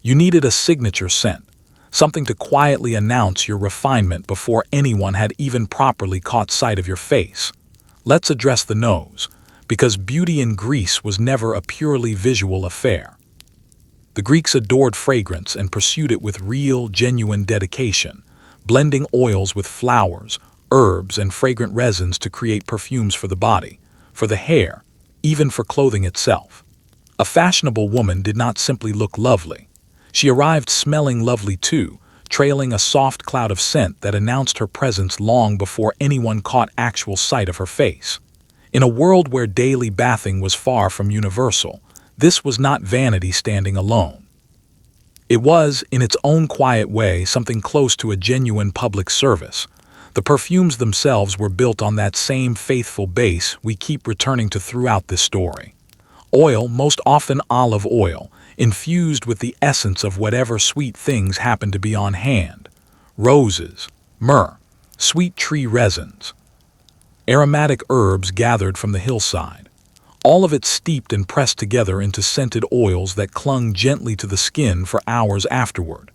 You needed a signature scent, something to quietly announce your refinement before anyone had even properly caught sight of your face. Let's address the nose, because beauty in Greece was never a purely visual affair. The Greeks adored fragrance and pursued it with real, genuine dedication, blending oils with flowers, herbs, and fragrant resins to create perfumes for the body, for the hair, even for clothing itself. A fashionable woman did not simply look lovely. She arrived smelling lovely too, trailing a soft cloud of scent that announced her presence long before anyone caught actual sight of her face. In a world where daily bathing was far from universal, this was not vanity standing alone. It was, in its own quiet way, something close to a genuine public service. The perfumes themselves were built on that same faithful base we keep returning to throughout this story. Oil, most often olive oil, infused with the essence of whatever sweet things happened to be on hand. Roses, myrrh, sweet tree resins, aromatic herbs gathered from the hillside. All of it steeped and pressed together into scented oils that clung gently to the skin for hours afterward.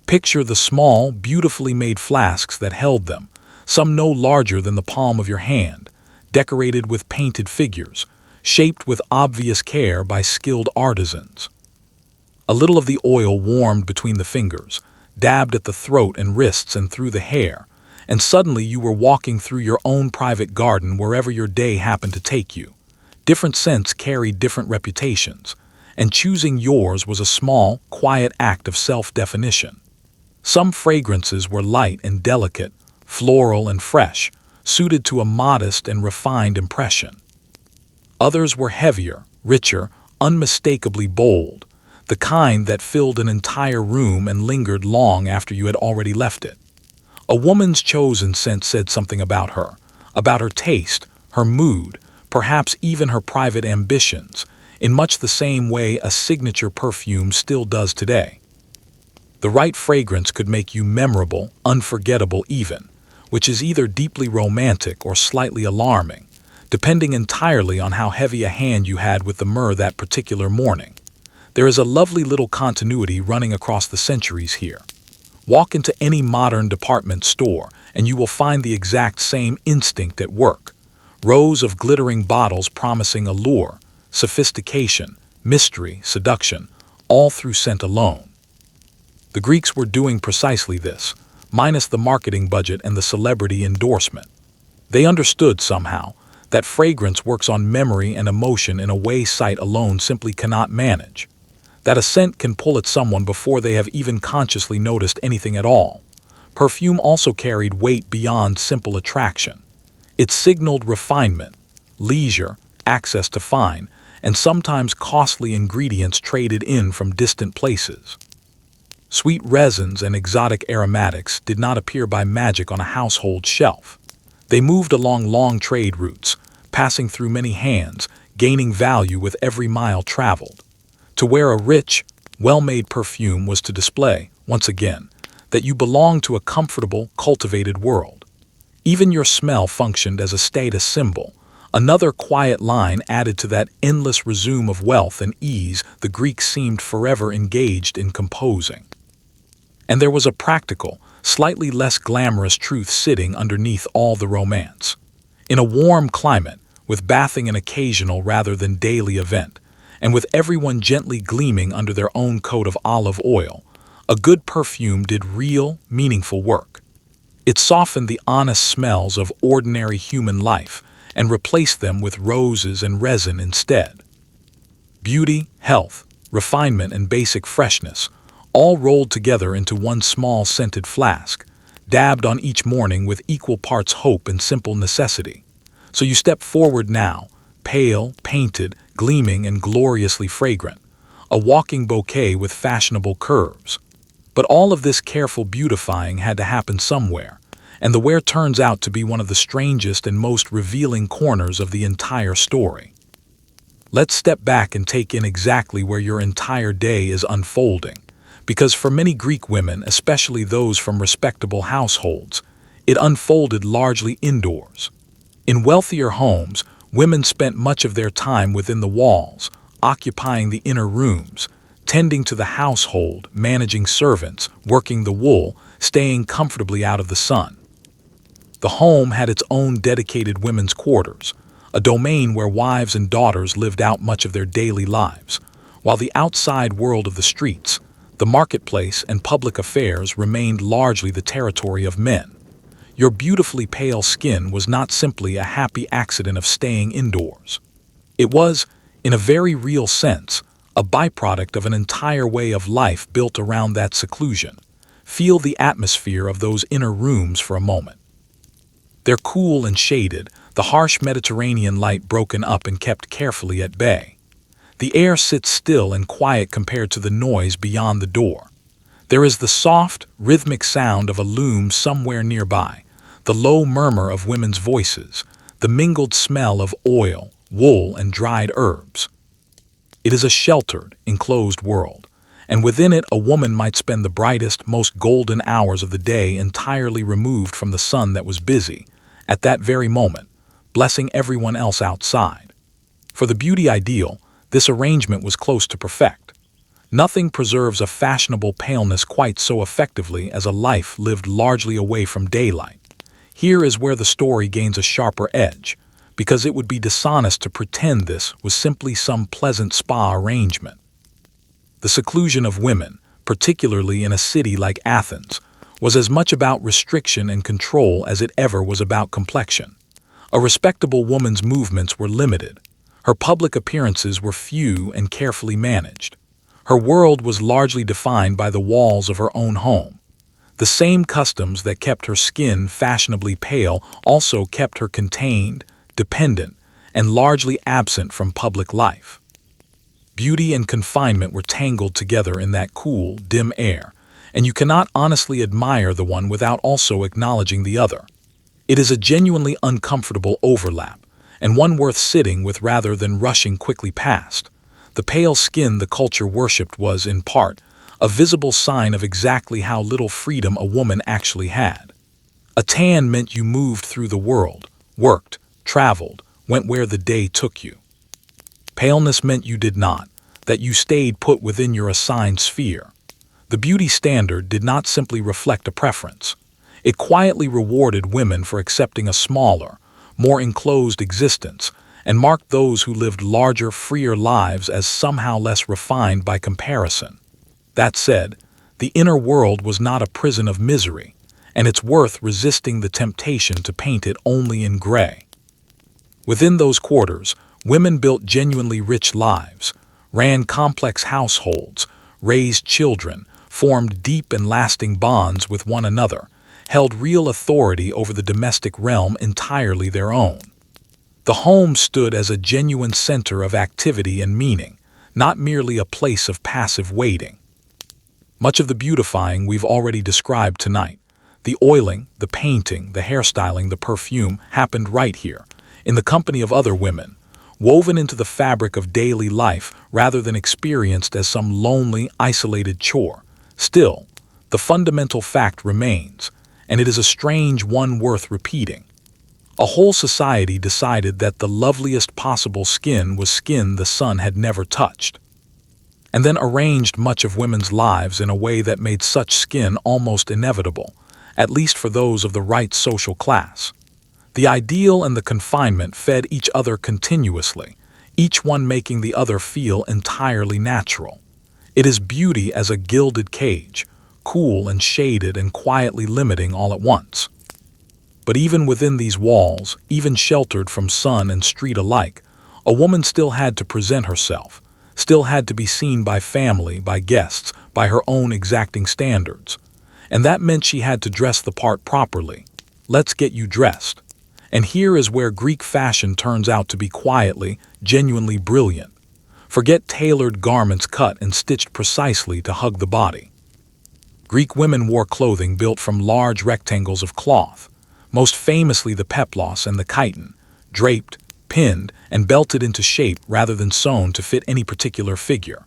Picture the small, beautifully made flasks that held them, some no larger than the palm of your hand, decorated with painted figures, shaped with obvious care by skilled artisans. A little of the oil warmed between the fingers, dabbed at the throat and wrists and through the hair, and suddenly you were walking through your own private garden wherever your day happened to take you. Different scents carried different reputations, and choosing yours was a small, quiet act of self-definition. Some fragrances were light and delicate, floral and fresh, suited to a modest and refined impression. Others were heavier, richer, unmistakably bold, the kind that filled an entire room and lingered long after you had already left it. A woman's chosen scent said something about her taste, her mood, perhaps even her private ambitions, in much the same way a signature perfume still does today. The right fragrance could make you memorable, unforgettable even, which is either deeply romantic or slightly alarming, depending entirely on how heavy a hand you had with the myrrh that particular morning. There is a lovely little continuity running across the centuries here. Walk into any modern department store and you will find the exact same instinct at work. Rows of glittering bottles promising allure, sophistication, mystery, seduction, all through scent alone. The Greeks were doing precisely this, minus the marketing budget and the celebrity endorsement. They understood somehow that fragrance works on memory and emotion in a way sight alone simply cannot manage. That a scent can pull at someone before they have even consciously noticed anything at all. Perfume also carried weight beyond simple attraction. It signaled refinement, leisure, access to fine, and sometimes costly ingredients traded in from distant places. Sweet resins and exotic aromatics did not appear by magic on a household shelf. They moved along long trade routes, passing through many hands, gaining value with every mile traveled. To wear a rich, well-made perfume was to display, once again, that you belonged to a comfortable, cultivated world. Even your smell functioned as a status symbol, another quiet line added to that endless resume of wealth and ease the Greeks seemed forever engaged in composing. And there was a practical, slightly less glamorous truth sitting underneath all the romance. In a warm climate, with bathing an occasional rather than daily event, and with everyone gently gleaming under their own coat of olive oil, a good perfume did real, meaningful work. It softened the honest smells of ordinary human life and replaced them with roses and resin instead. Beauty, health, refinement, and basic freshness all rolled together into one small scented flask, dabbed on each morning with equal parts hope and simple necessity. So you step forward now, pale, painted, gleaming, and gloriously fragrant, a walking bouquet with fashionable curves. But all of this careful beautifying had to happen somewhere, and the wear turns out to be one of the strangest and most revealing corners of the entire story. Let's step back and take in exactly where your entire day is unfolding, because for many Greek women, especially those from respectable households, it unfolded largely indoors. In wealthier homes, women spent much of their time within the walls, occupying the inner rooms, tending to the household, managing servants, working the wool, staying comfortably out of the sun. The home had its own dedicated women's quarters, a domain where wives and daughters lived out much of their daily lives, while the outside world of the streets, the marketplace, and public affairs remained largely the territory of men. Your beautifully pale skin was not simply a happy accident of staying indoors. It was, in a very real sense, a byproduct of an entire way of life built around that seclusion. Feel the atmosphere of those inner rooms for a moment. They're cool and shaded, the harsh Mediterranean light broken up and kept carefully at bay. The air sits still and quiet compared to the noise beyond the door. There is the soft, rhythmic sound of a loom somewhere nearby, the low murmur of women's voices, the mingled smell of oil, wool, and dried herbs. It is a sheltered, enclosed world, and within it a woman might spend the brightest, most golden hours of the day entirely removed from the sun that was busy, at that very moment, blessing everyone else outside. For the beauty ideal, this arrangement was close to perfect. Nothing preserves a fashionable paleness quite so effectively as a life lived largely away from daylight. Here is where the story gains a sharper edge, because it would be dishonest to pretend this was simply some pleasant spa arrangement. The seclusion of women, particularly in a city like Athens, was as much about restriction and control as it ever was about complexion. A respectable woman's movements were limited. Her public appearances were few and carefully managed. Her world was largely defined by the walls of her own home. The same customs that kept her skin fashionably pale also kept her contained, dependent, and largely absent from public life. Beauty and confinement were tangled together in that cool, dim air, and you cannot honestly admire the one without also acknowledging the other. It is a genuinely uncomfortable overlap, and one worth sitting with rather than rushing quickly past. The pale skin the culture worshipped was, in part, a visible sign of exactly how little freedom a woman actually had. A tan meant you moved through the world, worked, traveled, went where the day took you. Paleness meant you did not, that you stayed put within your assigned sphere. The beauty standard did not simply reflect a preference. It quietly rewarded women for accepting a smaller, more enclosed existence, and marked those who lived larger, freer lives as somehow less refined by comparison. That said, the inner world was not a prison of misery, and it's worth resisting the temptation to paint it only in gray. Within those quarters, women built genuinely rich lives, ran complex households, raised children, formed deep and lasting bonds with one another, held real authority over the domestic realm entirely their own. The home stood as a genuine center of activity and meaning, not merely a place of passive waiting. Much of the beautifying we've already described tonight, the oiling, the painting, the hairstyling, the perfume, happened right here, in the company of other women, woven into the fabric of daily life rather than experienced as some lonely, isolated chore. Still, the fundamental fact remains, and it is a strange one worth repeating. A whole society decided that the loveliest possible skin was skin the sun had never touched, and then arranged much of women's lives in a way that made such skin almost inevitable, at least for those of the right social class. The ideal and the confinement fed each other continuously, each one making the other feel entirely natural. It is beauty as a gilded cage, cool and shaded and quietly limiting all at once. But even within these walls, even sheltered from sun and street alike, a woman still had to present herself, still had to be seen by family, by guests, by her own exacting standards. And that meant she had to dress the part properly. Let's get you dressed. And here is where Greek fashion turns out to be quietly, genuinely brilliant. Forget tailored garments cut and stitched precisely to hug the body. Greek women wore clothing built from large rectangles of cloth, most famously the peplos and the chiton, draped, pinned, and belted into shape rather than sewn to fit any particular figure.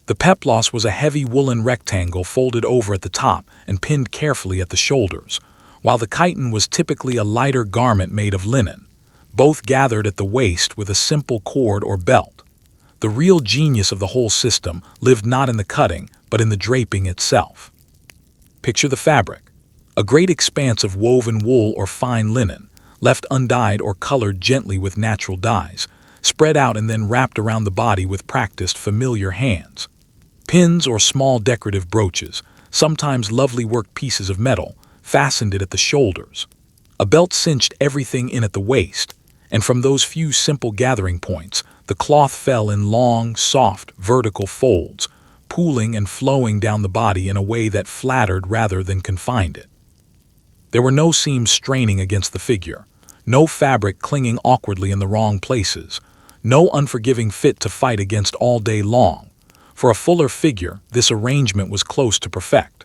The peplos was a heavy woolen rectangle folded over at the top and pinned carefully at the shoulders, while the chiton was typically a lighter garment made of linen, both gathered at the waist with a simple cord or belt. The real genius of the whole system lived not in the cutting, but in the draping itself. Picture the fabric. A great expanse of woven wool or fine linen, left undyed or colored gently with natural dyes, spread out and then wrapped around the body with practiced, familiar hands. Pins or small decorative brooches, sometimes lovely worked pieces of metal, fastened it at the shoulders. A belt cinched everything in at the waist, and from those few simple gathering points, the cloth fell in long, soft, vertical folds, pooling and flowing down the body in a way that flattered rather than confined it. There were no seams straining against the figure, no fabric clinging awkwardly in the wrong places, no unforgiving fit to fight against all day long. For a fuller figure, this arrangement was close to perfect.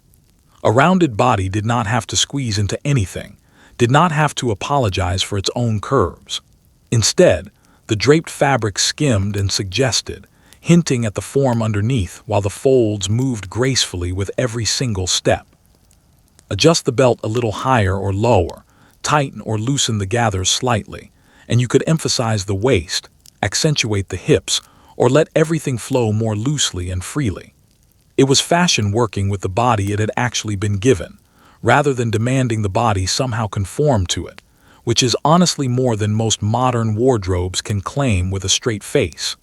A rounded body did not have to squeeze into anything, did not have to apologize for its own curves. Instead, the draped fabric skimmed and suggested, hinting at the form underneath while the folds moved gracefully with every single step. Adjust the belt a little higher or lower, tighten or loosen the gathers slightly, and you could emphasize the waist, accentuate the hips, or let everything flow more loosely and freely. It was fashion working with the body it had actually been given, rather than demanding the body somehow conform to it, which is honestly more than most modern wardrobes can claim with a straight face.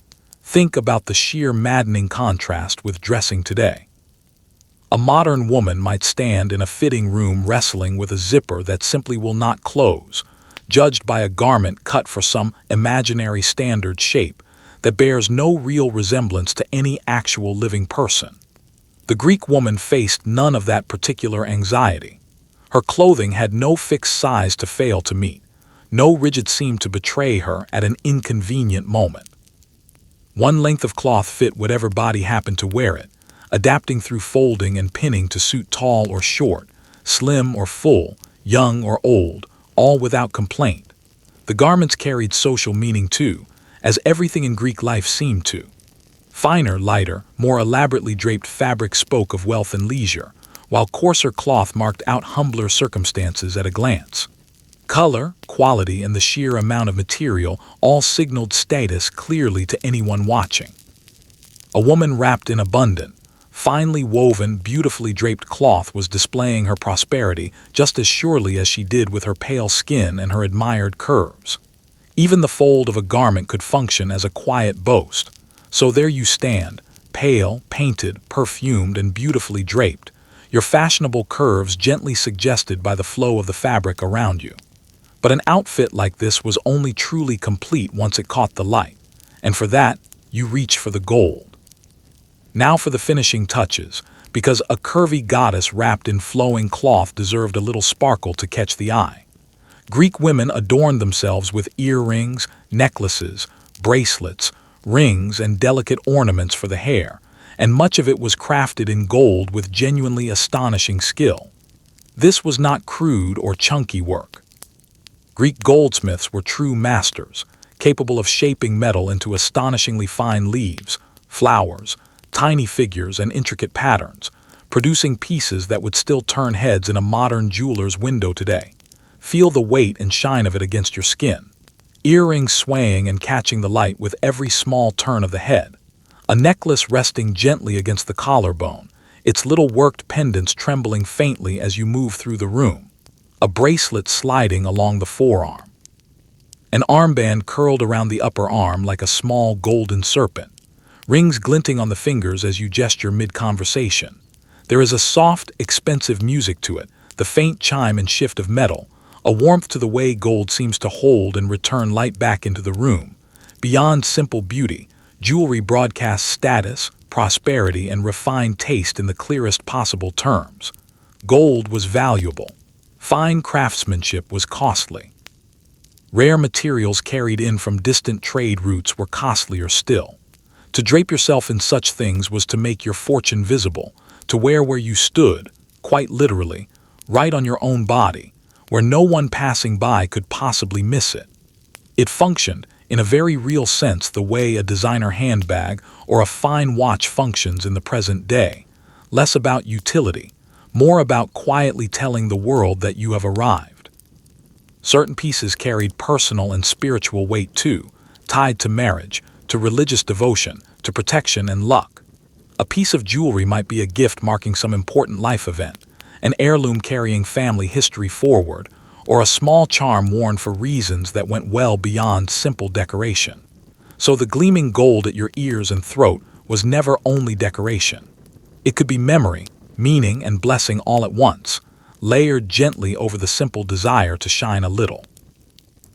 Think about the sheer maddening contrast with dressing today. A modern woman might stand in a fitting room wrestling with a zipper that simply will not close, judged by a garment cut for some imaginary standard shape that bears no real resemblance to any actual living person. The Greek woman faced none of that particular anxiety. Her clothing had no fixed size to fail to meet, no rigid seam to betray her at an inconvenient moment. One length of cloth fit whatever body happened to wear it, adapting through folding and pinning to suit tall or short, slim or full, young or old, all without complaint. The garments carried social meaning too, as everything in Greek life seemed to. Finer, lighter, more elaborately draped fabric spoke of wealth and leisure, while coarser cloth marked out humbler circumstances at a glance. Color, quality, and the sheer amount of material all signaled status clearly to anyone watching. A woman wrapped in abundant, finely woven, beautifully draped cloth was displaying her prosperity just as surely as she did with her pale skin and her admired curves. Even the fold of a garment could function as a quiet boast. So there you stand, pale, painted, perfumed, and beautifully draped, your fashionable curves gently suggested by the flow of the fabric around you. But an outfit like this was only truly complete once it caught the light, and for that, you reach for the gold. Now for the finishing touches, because a curvy goddess wrapped in flowing cloth deserved a little sparkle to catch the eye. Greek women adorned themselves with earrings, necklaces, bracelets, rings, and delicate ornaments for the hair, and much of it was crafted in gold with genuinely astonishing skill. This was not crude or chunky work. Greek goldsmiths were true masters, capable of shaping metal into astonishingly fine leaves, flowers, tiny figures, and intricate patterns, producing pieces that would still turn heads in a modern jeweler's window today. Feel the weight and shine of it against your skin. Earrings swaying and catching the light with every small turn of the head. A necklace resting gently against the collarbone, its little worked pendants trembling faintly as you move through the room. A bracelet sliding along the forearm. An armband curled around the upper arm like a small golden serpent. Rings glinting on the fingers as you gesture mid-conversation. There is a soft, expensive music to it, the faint chime and shift of metal, a warmth to the way gold seems to hold and return light back into the room. Beyond simple beauty, jewelry broadcasts status, prosperity, and refined taste in the clearest possible terms. Gold was valuable. Fine craftsmanship was costly. Rare materials carried in from distant trade routes were costlier still. To drape yourself in such things was to make your fortune visible, to wear where you stood, quite literally, right on your own body, where no one passing by could possibly miss it. It functioned, in a very real sense, the way a designer handbag or a fine watch functions in the present day, less about utility, more about quietly telling the world that you have arrived. Certain pieces carried personal and spiritual weight too, tied to marriage, to religious devotion, to protection and luck. A piece of jewelry might be a gift marking some important life event, an heirloom carrying family history forward, or a small charm worn for reasons that went well beyond simple decoration. So the gleaming gold at your ears and throat was never only decoration. It could be memory, meaning, and blessing all at once, layered gently over the simple desire to shine a little.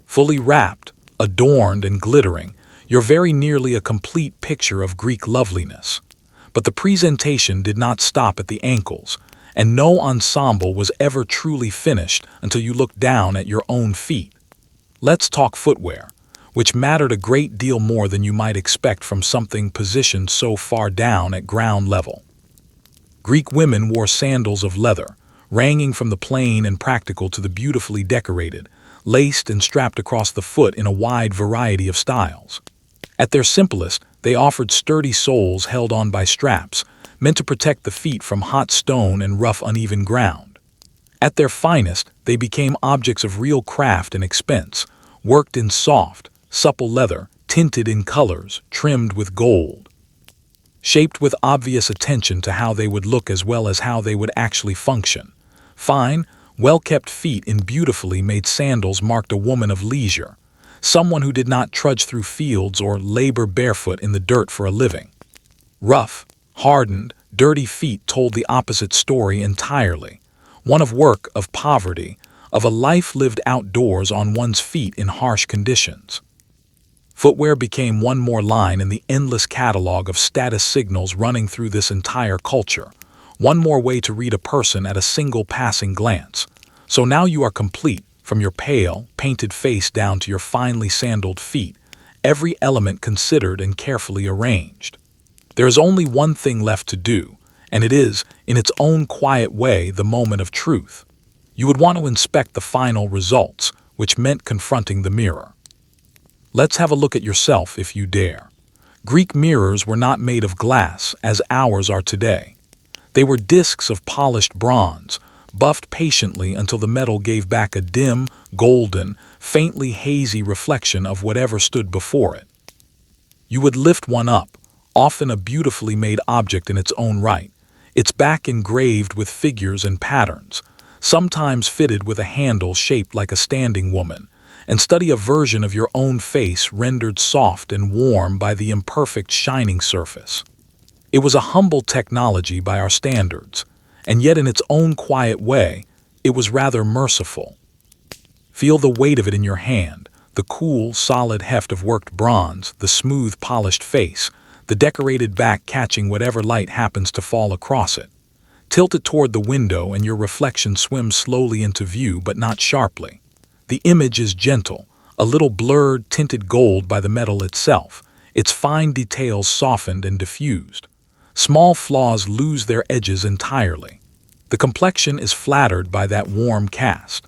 Fully wrapped, adorned, and glittering, you're very nearly a complete picture of Greek loveliness. But the presentation did not stop at the ankles, and no ensemble was ever truly finished until you looked down at your own feet. Let's talk footwear, which mattered a great deal more than you might expect from something positioned so far down at ground level. Greek women wore sandals of leather, ranging from the plain and practical to the beautifully decorated, laced and strapped across the foot in a wide variety of styles. At their simplest, they offered sturdy soles held on by straps, meant to protect the feet from hot stone and rough uneven ground. At their finest, they became objects of real craft and expense, worked in soft, supple leather, tinted in colors, trimmed with gold. Shaped with obvious attention to how they would look as well as how they would actually function. Fine, well-kept feet in beautifully made sandals marked a woman of leisure, someone who did not trudge through fields or labor barefoot in the dirt for a living. Rough, hardened, dirty feet told the opposite story entirely, one of work, of poverty, of a life lived outdoors on one's feet in harsh conditions. Footwear became one more line in the endless catalog of status signals running through this entire culture, one more way to read a person at a single passing glance. So now you are complete, from your pale, painted face down to your finely sandaled feet, every element considered and carefully arranged. There is only one thing left to do, and it is, in its own quiet way, the moment of truth. You would want to inspect the final results, which meant confronting the mirror. Let's have a look at yourself if you dare. Greek mirrors were not made of glass, as ours are today. They were discs of polished bronze, buffed patiently until the metal gave back a dim, golden, faintly hazy reflection of whatever stood before it. You would lift one up, often a beautifully made object in its own right, its back engraved with figures and patterns, sometimes fitted with a handle shaped like a standing woman, and study a version of your own face rendered soft and warm by the imperfect shining surface. It was a humble technology by our standards, and yet in its own quiet way, it was rather merciful. Feel the weight of it in your hand, the cool, solid heft of worked bronze, the smooth, polished face, the decorated back catching whatever light happens to fall across it. Tilt it toward the window and your reflection swims slowly into view, but not sharply. The image is gentle, a little blurred, tinted gold by the metal itself, its fine details softened and diffused. Small flaws lose their edges entirely. The complexion is flattered by that warm cast.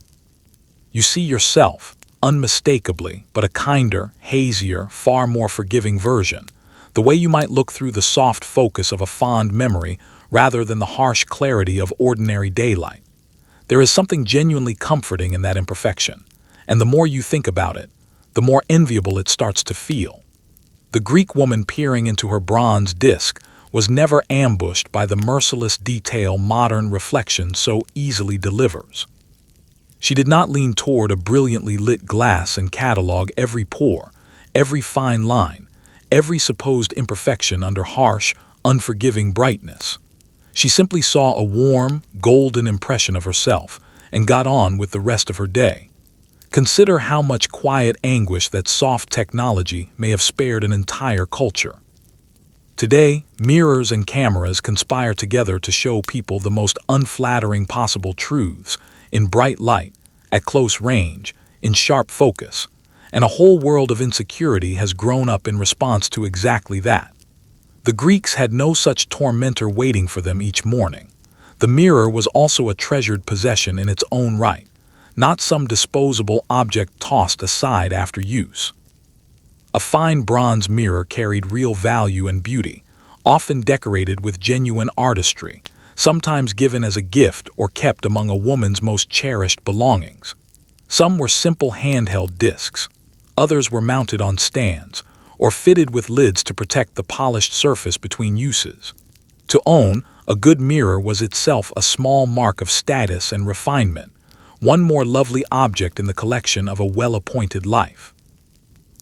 You see yourself, unmistakably, but a kinder, hazier, far more forgiving version. The way you might look through the soft focus of a fond memory rather than the harsh clarity of ordinary daylight. There is something genuinely comforting in that imperfection, and the more you think about it, the more enviable it starts to feel. The Greek woman peering into her bronze disk was never ambushed by the merciless detail modern reflection so easily delivers. She did not lean toward a brilliantly lit glass and catalog every pore, every fine line, every supposed imperfection under harsh, unforgiving brightness. She simply saw a warm, golden impression of herself and got on with the rest of her day. Consider how much quiet anguish that soft technology may have spared an entire culture. Today, mirrors and cameras conspire together to show people the most unflattering possible truths, in bright light, at close range, in sharp focus, and a whole world of insecurity has grown up in response to exactly that. The Greeks had no such tormentor waiting for them each morning. The mirror was also a treasured possession in its own right, not some disposable object tossed aside after use. A fine bronze mirror carried real value and beauty, often decorated with genuine artistry, sometimes given as a gift or kept among a woman's most cherished belongings. Some were simple handheld discs, others were mounted on stands, or fitted with lids to protect the polished surface between uses. To own a good mirror was itself a small mark of status and refinement, one more lovely object in the collection of a well-appointed life.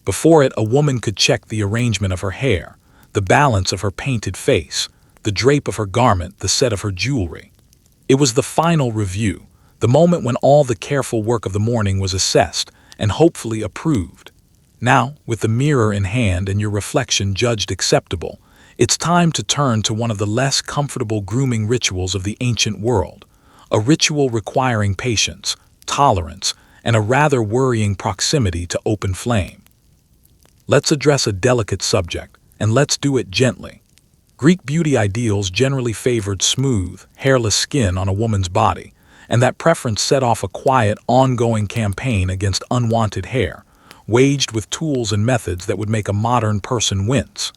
Before it, a woman could check the arrangement of her hair, the balance of her painted face, the drape of her garment, the set of her jewelry. It was the final review, the moment when all the careful work of the morning was assessed and hopefully approved. Now, with the mirror in hand and your reflection judged acceptable, it's time to turn to one of the less comfortable grooming rituals of the ancient world, a ritual requiring patience, tolerance, and a rather worrying proximity to open flame. Let's address a delicate subject, and let's do it gently. Greek beauty ideals generally favored smooth, hairless skin on a woman's body, and that preference set off a quiet, ongoing campaign against unwanted hair, waged with tools and methods that would make a modern person wince.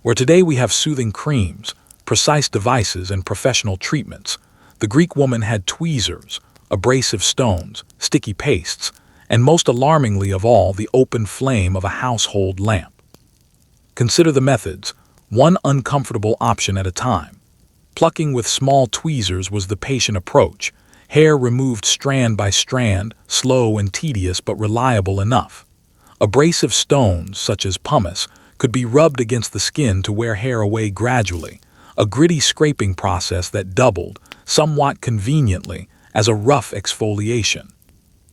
Where today we have soothing creams, precise devices, and professional treatments, the Greek woman had tweezers, abrasive stones, sticky pastes, and most alarmingly of all, the open flame of a household lamp. Consider the methods, one uncomfortable option at a time. Plucking with small tweezers was the patient approach, hair removed strand by strand, slow and tedious but reliable enough. Abrasive stones, such as pumice, could be rubbed against the skin to wear hair away gradually, a gritty scraping process that doubled, somewhat conveniently, as a rough exfoliation.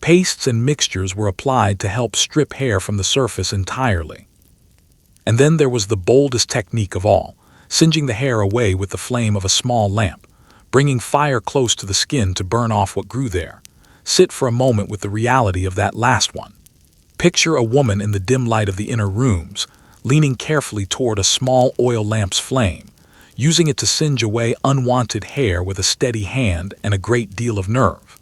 Pastes and mixtures were applied to help strip hair from the surface entirely. And then there was the boldest technique of all, singeing the hair away with the flame of a small lamp, bringing fire close to the skin to burn off what grew there. Sit for a moment with the reality of that last one. Picture a woman in the dim light of the inner rooms, leaning carefully toward a small oil lamp's flame, using it to singe away unwanted hair with a steady hand and a great deal of nerve.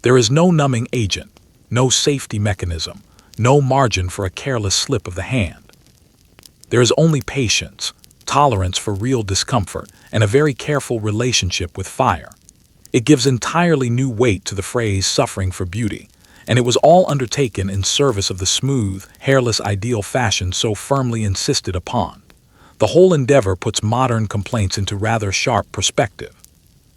There is no numbing agent, no safety mechanism, no margin for a careless slip of the hand. There is only patience, tolerance for real discomfort, and a very careful relationship with fire. It gives entirely new weight to the phrase suffering for beauty, and it was all undertaken in service of the smooth, hairless ideal fashion so firmly insisted upon. The whole endeavor puts modern complaints into rather sharp perspective.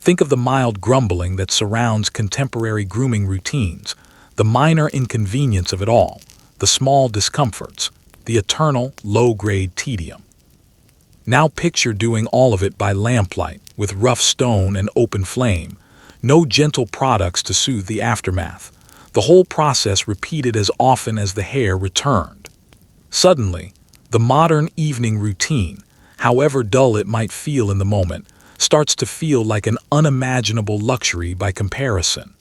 Think of the mild grumbling that surrounds contemporary grooming routines, the minor inconvenience of it all, the small discomforts, the eternal, low-grade tedium. Now picture doing all of it by lamplight, with rough stone and open flame, no gentle products to soothe the aftermath, the whole process repeated as often as the hair returned. Suddenly, the modern evening routine, however dull it might feel in the moment, starts to feel like an unimaginable luxury by comparison.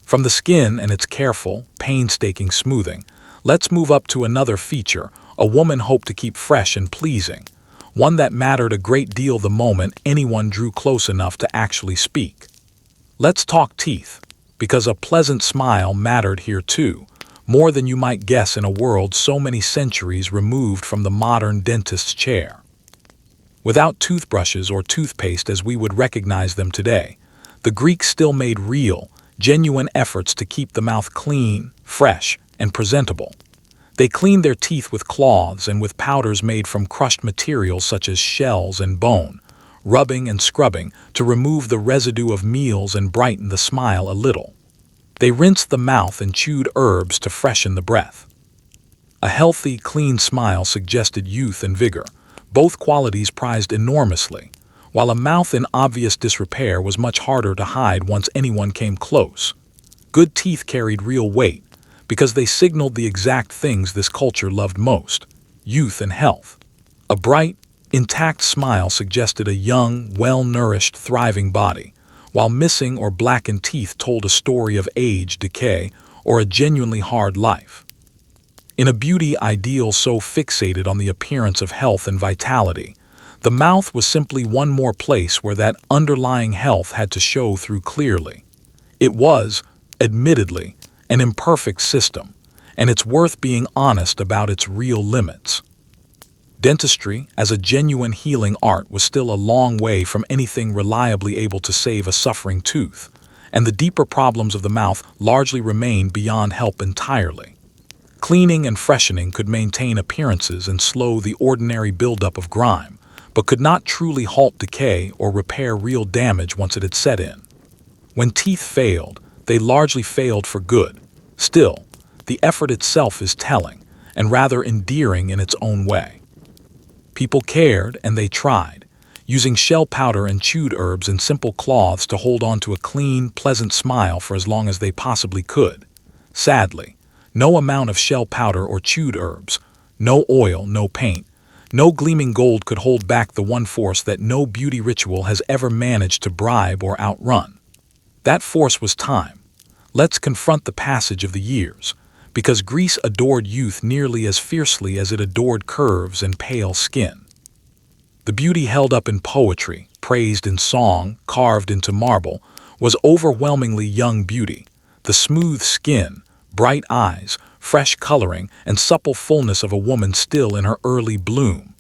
From the skin and its careful, painstaking smoothing, let's move up to another feature a woman hoped to keep fresh and pleasing, one that mattered a great deal the moment anyone drew close enough to actually speak. Let's talk teeth, because a pleasant smile mattered here too, more than you might guess in a world so many centuries removed from the modern dentist's chair. Without toothbrushes or toothpaste as we would recognize them today, the Greeks still made real, genuine efforts to keep the mouth clean, fresh, and presentable. They cleaned their teeth with cloths and with powders made from crushed materials such as shells and bone, rubbing and scrubbing to remove the residue of meals and brighten the smile a little. They rinsed the mouth and chewed herbs to freshen the breath. A healthy, clean smile suggested youth and vigor, both qualities prized enormously, while a mouth in obvious disrepair was much harder to hide once anyone came close. Good teeth carried real weight, because they signaled the exact things this culture loved most: youth and health. A bright, intact smile suggested a young, well-nourished, thriving body, while missing or blackened teeth told a story of age, decay, or a genuinely hard life. In a beauty ideal so fixated on the appearance of health and vitality, the mouth was simply one more place where that underlying health had to show through clearly. It was, admittedly, an imperfect system, and it's worth being honest about its real limits. Dentistry, as a genuine healing art, was still a long way from anything reliably able to save a suffering tooth, and the deeper problems of the mouth largely remained beyond help entirely. Cleaning and freshening could maintain appearances and slow the ordinary buildup of grime, but could not truly halt decay or repair real damage once it had set in. When teeth failed, they largely failed for good. Still, the effort itself is telling, and rather endearing in its own way. People cared, and they tried, using shell powder and chewed herbs and simple cloths to hold on to a clean, pleasant smile for as long as they possibly could. Sadly, no amount of shell powder or chewed herbs, no oil, no paint, no gleaming gold could hold back the one force that no beauty ritual has ever managed to bribe or outrun. That force was time. Let's confront the passage of the years, because Greece adored youth nearly as fiercely as it adored curves and pale skin. The beauty held up in poetry, praised in song, carved into marble, was overwhelmingly young beauty: the smooth skin, bright eyes, fresh coloring, and supple fullness of a woman still in her early bloom.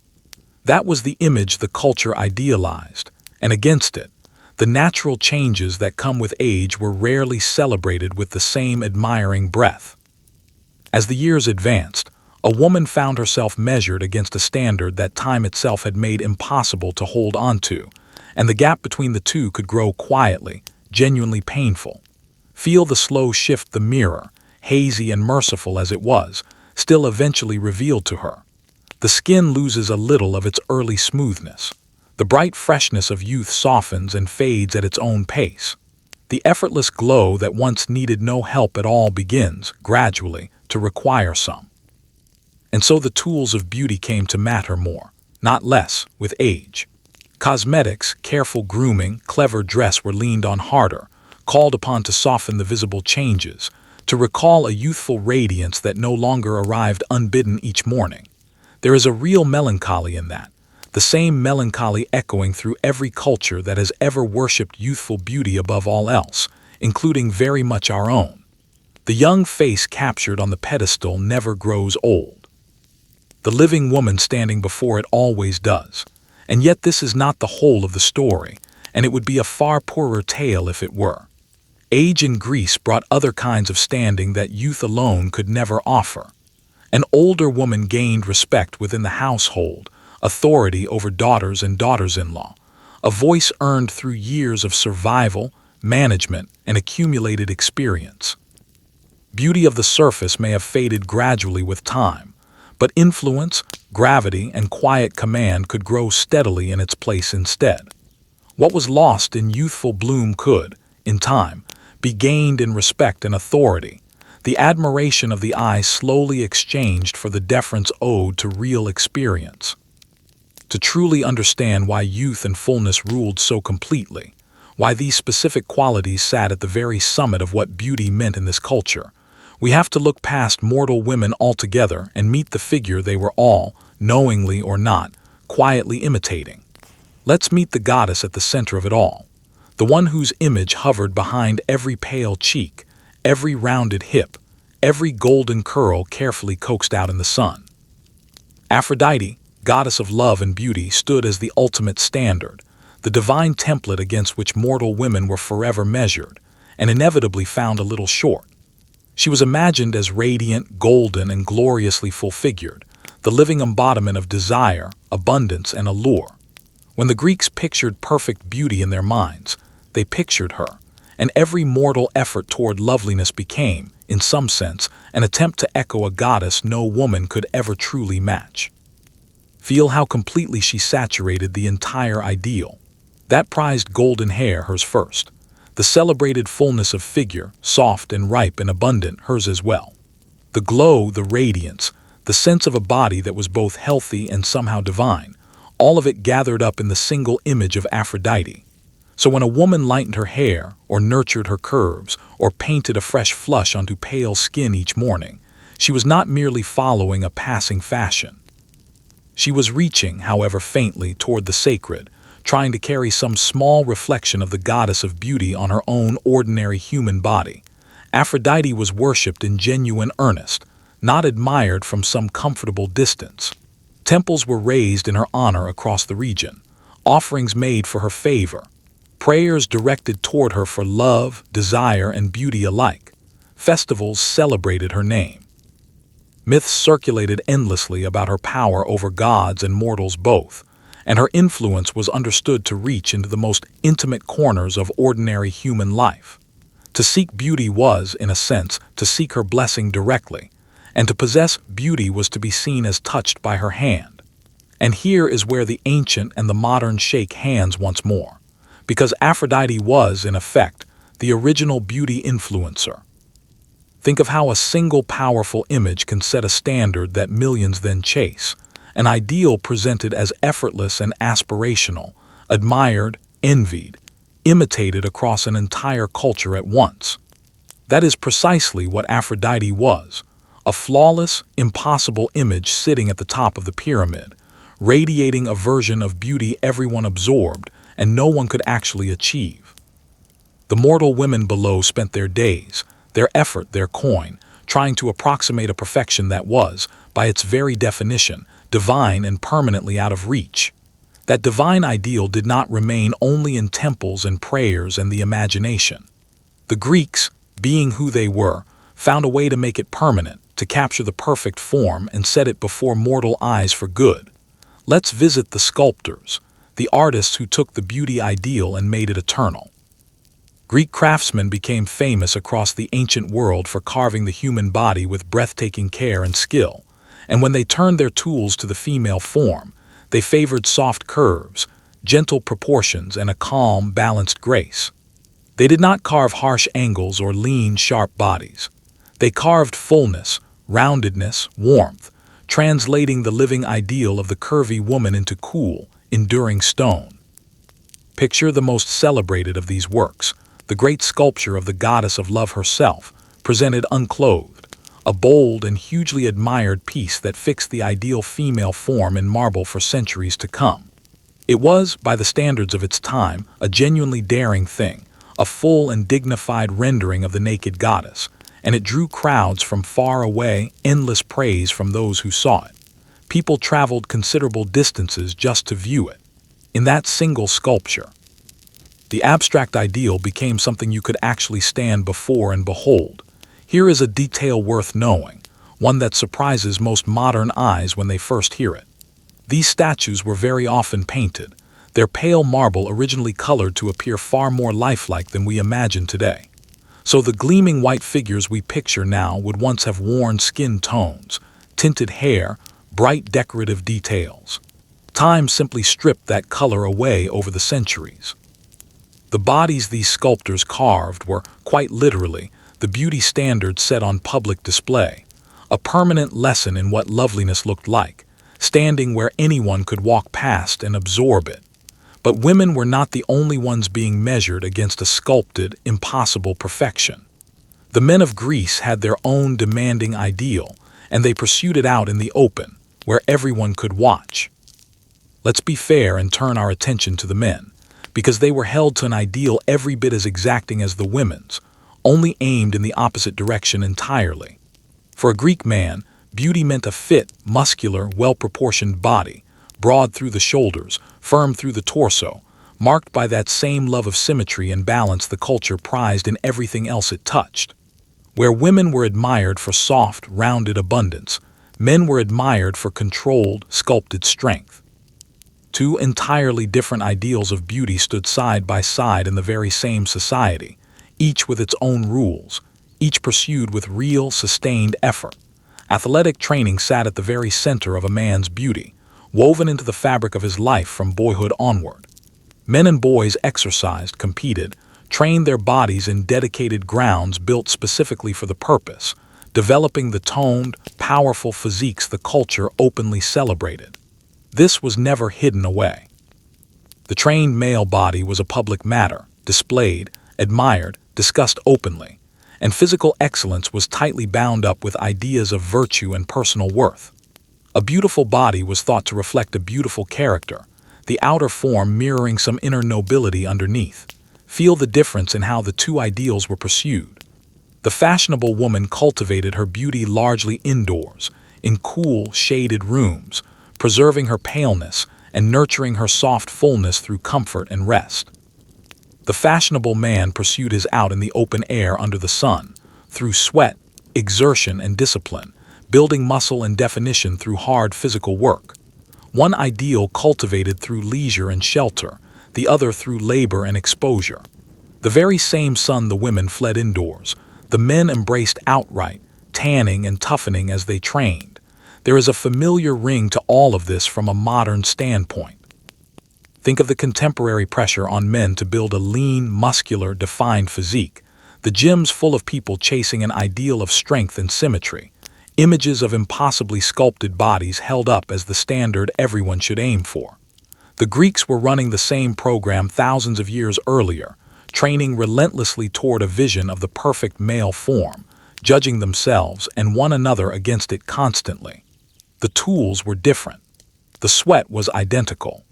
That was the image the culture idealized, and against it, the natural changes that come with age were rarely celebrated with the same admiring breath. As the years advanced, a woman found herself measured against a standard that time itself had made impossible to hold onto, and the gap between the two could grow quietly, genuinely painful. Feel the slow shift the mirror, hazy and merciful as it was, still eventually revealed to her. The skin loses a little of its early smoothness. The bright freshness of youth softens and fades at its own pace. The effortless glow that once needed no help at all begins, gradually, to require some. And so the tools of beauty came to matter more, not less, with age. Cosmetics, careful grooming, clever dress were leaned on harder, called upon to soften the visible changes, to recall a youthful radiance that no longer arrived unbidden each morning. There is a real melancholy in that, the same melancholy echoing through every culture that has ever worshipped youthful beauty above all else, including very much our own. The young face captured on the pedestal never grows old. The living woman standing before it always does. And yet this is not the whole of the story, and it would be a far poorer tale if it were. Age in Greece brought other kinds of standing that youth alone could never offer. An older woman gained respect within the household, authority over daughters and daughters-in-law, a voice earned through years of survival, management, and accumulated experience. Beauty of the surface may have faded gradually with time, but influence, gravity, and quiet command could grow steadily in its place instead. What was lost in youthful bloom could, in time, be gained in respect and authority, the admiration of the eye slowly exchanged for the deference owed to real experience. To truly understand why youth and fullness ruled so completely, why these specific qualities sat at the very summit of what beauty meant in this culture, we have to look past mortal women altogether and meet the figure they were all, knowingly or not, quietly imitating. Let's meet the goddess at the center of it all, the one whose image hovered behind every pale cheek, every rounded hip, every golden curl carefully coaxed out in the sun. Aphrodite, goddess of love and beauty, stood as the ultimate standard, the divine template against which mortal women were forever measured, and inevitably found a little short. She was imagined as radiant, golden, and gloriously full-figured, the living embodiment of desire, abundance, and allure. When the Greeks pictured perfect beauty in their minds, they pictured her, and every mortal effort toward loveliness became, in some sense, an attempt to echo a goddess no woman could ever truly match. Feel how completely she saturated the entire ideal. That prized golden hair, hers first. The celebrated fullness of figure, soft and ripe and abundant, hers as well. The glow, the radiance, the sense of a body that was both healthy and somehow divine, all of it gathered up in the single image of Aphrodite. So when a woman lightened her hair, or nurtured her curves, or painted a fresh flush onto pale skin each morning, she was not merely following a passing fashion. She was reaching, however faintly, toward the sacred, trying to carry some small reflection of the goddess of beauty on her own ordinary human body. Aphrodite was worshipped in genuine earnest, not admired from some comfortable distance. Temples were raised in her honor across the region, offerings made for her favor, prayers directed toward her for love, desire, and beauty alike. Festivals celebrated her name. Myths circulated endlessly about her power over gods and mortals both, and her influence was understood to reach into the most intimate corners of ordinary human life. To seek beauty was, in a sense, to seek her blessing directly, and to possess beauty was to be seen as touched by her hand. And here is where the ancient and the modern shake hands once more, because Aphrodite was, in effect, the original beauty influencer. Think of how a single powerful image can set a standard that millions then chase, an ideal presented as effortless and aspirational, admired, envied, imitated across an entire culture at once. That is precisely what Aphrodite was, a flawless, impossible image sitting at the top of the pyramid, radiating a version of beauty everyone absorbed and no one could actually achieve. The mortal women below spent their days, their effort, their coin, trying to approximate a perfection that was, by its very definition, divine and permanently out of reach. That divine ideal did not remain only in temples and prayers and the imagination. The Greeks, being who they were, found a way to make it permanent, to capture the perfect form and set it before mortal eyes for good. Let's visit the sculptors, the artists who took the beauty ideal and made it eternal. Greek craftsmen became famous across the ancient world for carving the human body with breathtaking care and skill, and when they turned their tools to the female form, they favored soft curves, gentle proportions, and a calm, balanced grace. They did not carve harsh angles or lean, sharp bodies. They carved fullness, roundedness, warmth, translating the living ideal of the curvy woman into cool, enduring stone. Picture the most celebrated of these works, the great sculpture of the goddess of love herself, presented unclothed, a bold and hugely admired piece that fixed the ideal female form in marble for centuries to come. It was, by the standards of its time, a genuinely daring thing, a full and dignified rendering of the naked goddess, and it drew crowds from far away, endless praise from those who saw it. People traveled considerable distances just to view it. In that single sculpture, the abstract ideal became something you could actually stand before and behold. Here is a detail worth knowing, one that surprises most modern eyes when they first hear it. These statues were very often painted, their pale marble originally colored to appear far more lifelike than we imagine today. So the gleaming white figures we picture now would once have worn skin tones, tinted hair, bright decorative details. Time simply stripped that color away over the centuries. The bodies these sculptors carved were, quite literally, the beauty standards set on public display, a permanent lesson in what loveliness looked like, standing where anyone could walk past and absorb it. But women were not the only ones being measured against a sculpted, impossible perfection. The men of Greece had their own demanding ideal, and they pursued it out in the open, where everyone could watch. Let's be fair and turn our attention to the men, because they were held to an ideal every bit as exacting as the women's, only aimed in the opposite direction entirely. For a Greek man, beauty meant a fit, muscular, well-proportioned body, broad through the shoulders, firm through the torso, marked by that same love of symmetry and balance the culture prized in everything else it touched. Where women were admired for soft, rounded abundance, men were admired for controlled, sculpted strength. Two entirely different ideals of beauty stood side by side in the very same society, each with its own rules, each pursued with real, sustained effort. Athletic training sat at the very center of a man's beauty, woven into the fabric of his life from boyhood onward. Men and boys exercised, competed, trained their bodies in dedicated grounds built specifically for the purpose, developing the toned, powerful physiques the culture openly celebrated. This was never hidden away. The trained male body was a public matter, displayed, admired, discussed openly, and physical excellence was tightly bound up with ideas of virtue and personal worth. A beautiful body was thought to reflect a beautiful character, the outer form mirroring some inner nobility underneath. Feel the difference in how the two ideals were pursued. The fashionable woman cultivated her beauty largely indoors, in cool, shaded rooms, preserving her paleness and nurturing her soft fullness through comfort and rest. The fashionable man pursued his out in the open air under the sun, through sweat, exertion, and discipline, building muscle and definition through hard physical work. One ideal cultivated through leisure and shelter, the other through labor and exposure. The very same sun the women fled indoors, the men embraced outright, tanning and toughening as they trained. There is a familiar ring to all of this from a modern standpoint. Think of the contemporary pressure on men to build a lean, muscular, defined physique, the gyms full of people chasing an ideal of strength and symmetry, images of impossibly sculpted bodies held up as the standard everyone should aim for. The Greeks were running the same program thousands of years earlier, training relentlessly toward a vision of the perfect male form, judging themselves and one another against it constantly. The tools were different. The sweat was identical.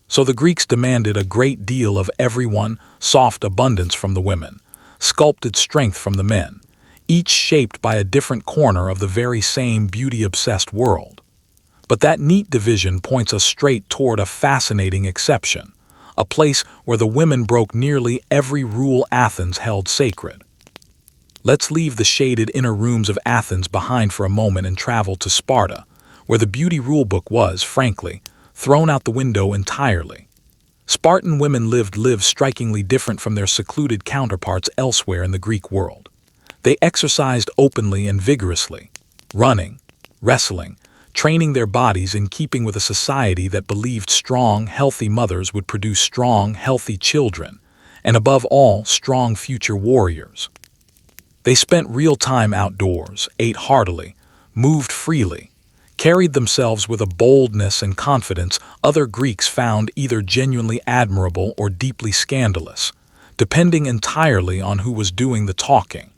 So the Greeks demanded a great deal of everyone, soft abundance from the women, sculpted strength from the men, each shaped by a different corner of the very same beauty-obsessed world. But that neat division points us straight toward a fascinating exception, a place where the women broke nearly every rule Athens held sacred. Let's leave the shaded inner rooms of Athens behind for a moment and travel to Sparta, where the beauty rulebook was, frankly, thrown out the window entirely. Spartan women lived lives strikingly different from their secluded counterparts elsewhere in the Greek world. They exercised openly and vigorously, running, wrestling, training their bodies in keeping with a society that believed strong, healthy mothers would produce strong, healthy children, and above all, strong future warriors. They spent real time outdoors, ate heartily, moved freely, carried themselves with a boldness and confidence other Greeks found either genuinely admirable or deeply scandalous, depending entirely on who was doing the talking.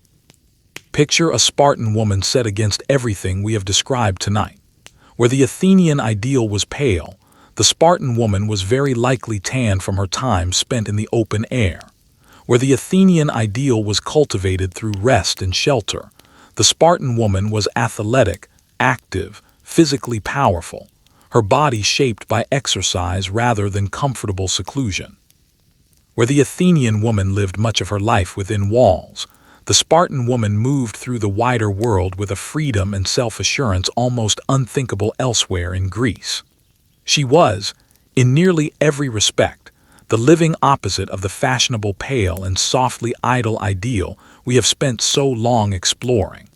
Picture a Spartan woman set against everything we have described tonight. Where the Athenian ideal was pale, the Spartan woman was very likely tanned from her time spent in the open air. Where the Athenian ideal was cultivated through rest and shelter, the Spartan woman was athletic, active, physically powerful, her body shaped by exercise rather than comfortable seclusion. Where the Athenian woman lived much of her life within walls, the Spartan woman moved through the wider world with a freedom and self-assurance almost unthinkable elsewhere in Greece. She was, in nearly every respect, the living opposite of the fashionable pale and softly idle ideal we have spent so long exploring.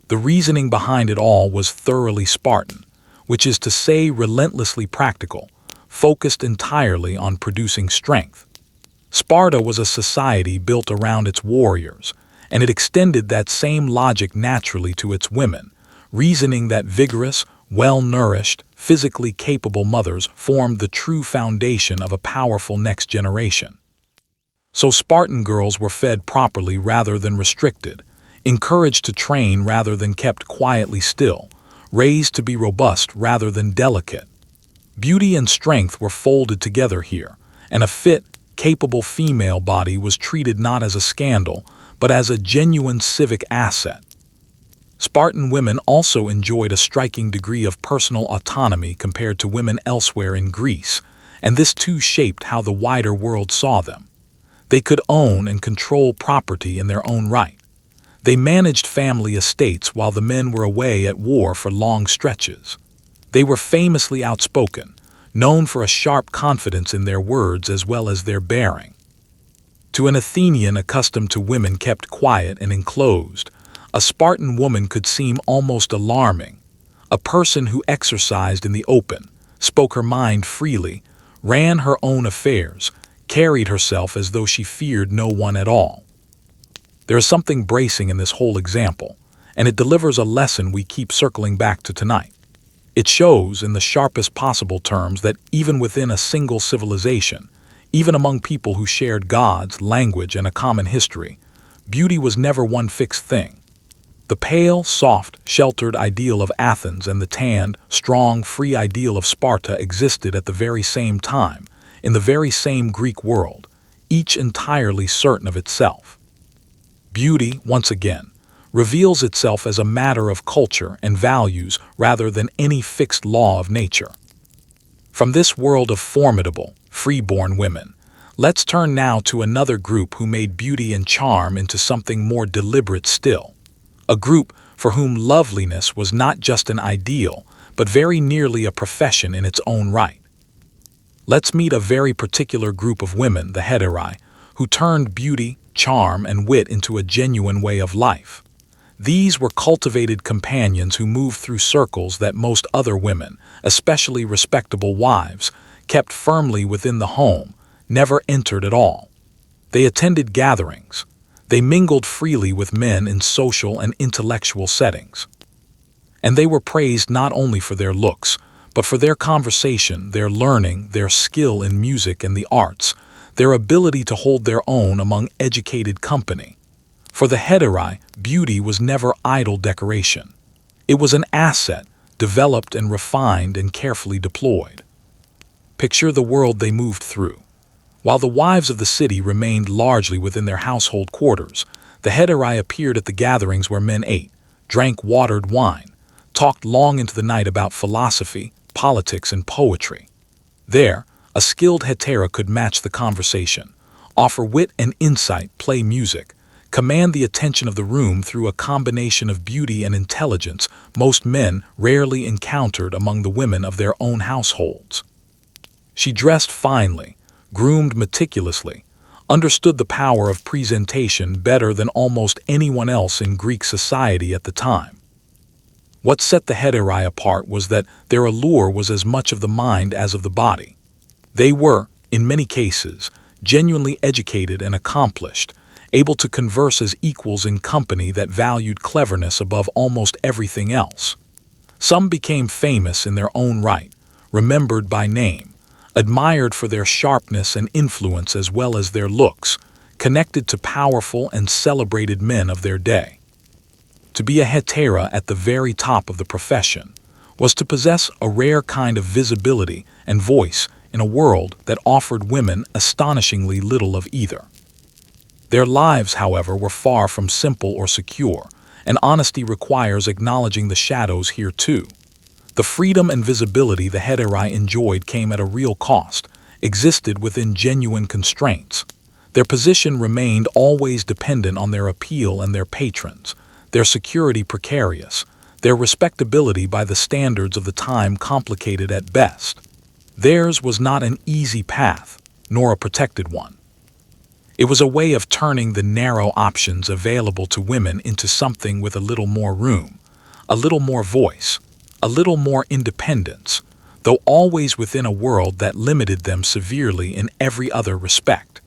The reasoning behind it all was thoroughly Spartan, which is to say relentlessly practical, focused entirely on producing strength. Sparta was a society built around its warriors, and it extended that same logic naturally to its women, reasoning that vigorous, well-nourished, physically capable mothers formed the true foundation of a powerful next generation. So Spartan girls were fed properly rather than restricted, encouraged to train rather than kept quietly still, raised to be robust rather than delicate. Beauty and strength were folded together here, and a fit, capable female body was treated not as a scandal, but as a genuine civic asset. Spartan women also enjoyed a striking degree of personal autonomy compared to women elsewhere in Greece, and this too shaped how the wider world saw them. They could own and control property in their own right. They managed family estates while the men were away at war for long stretches. They were famously outspoken, known for a sharp confidence in their words as well as their bearing. To an Athenian accustomed to women kept quiet and enclosed, a Spartan woman could seem almost alarming. A person who exercised in the open, spoke her mind freely, ran her own affairs, carried herself as though she feared no one at all. There is something bracing in this whole example, and it delivers a lesson we keep circling back to tonight. It shows in the sharpest possible terms that even within a single civilization, even among people who shared gods, language, and a common history, beauty was never one fixed thing. The pale, soft, sheltered ideal of Athens and the tanned, strong, free ideal of Sparta existed at the very same time, in the very same Greek world, each entirely certain of itself. Beauty, once again, reveals itself as a matter of culture and values rather than any fixed law of nature. From this world of formidable, free-born women, let's turn now to another group who made beauty and charm into something more deliberate still. A group for whom loveliness was not just an ideal, but very nearly a profession in its own right. Let's meet a very particular group of women, the heterae, who turned beauty, charm, and wit into a genuine way of life. These were cultivated companions who moved through circles that most other women, especially respectable wives, kept firmly within the home, never entered at all. They attended gatherings. They mingled freely with men in social and intellectual settings. And they were praised not only for their looks, but for their conversation, their learning, their skill in music and the arts, their ability to hold their own among educated company. For the heterae, beauty was never idle decoration. It was an asset, developed and refined and carefully deployed. Picture the world they moved through. While the wives of the city remained largely within their household quarters, the heterae appeared at the gatherings where men ate, drank watered wine, talked long into the night about philosophy, politics, and poetry. There, a skilled hetera could match the conversation, offer wit and insight, play music, command the attention of the room through a combination of beauty and intelligence most men rarely encountered among the women of their own households. She dressed finely, groomed meticulously, understood the power of presentation better than almost anyone else in Greek society at the time. What set the heterae apart was that their allure was as much of the mind as of the body. They were, in many cases, genuinely educated and accomplished, able to converse as equals in company that valued cleverness above almost everything else. Some became famous in their own right, remembered by name, admired for their sharpness and influence as well as their looks, connected to powerful and celebrated men of their day. To be a hetera at the very top of the profession was to possess a rare kind of visibility and voice in a world that offered women astonishingly little of either. Their lives, however, were far from simple or secure, and honesty requires acknowledging the shadows here too. The freedom and visibility the heterae enjoyed came at a real cost, existed within genuine constraints. Their position remained always dependent on their appeal and their patrons, their security precarious, their respectability by the standards of the time complicated at best. Theirs was not an easy path, nor a protected one. It was a way of turning the narrow options available to women into something with a little more room, a little more voice, a little more independence, though always within a world that limited them severely in every other respect.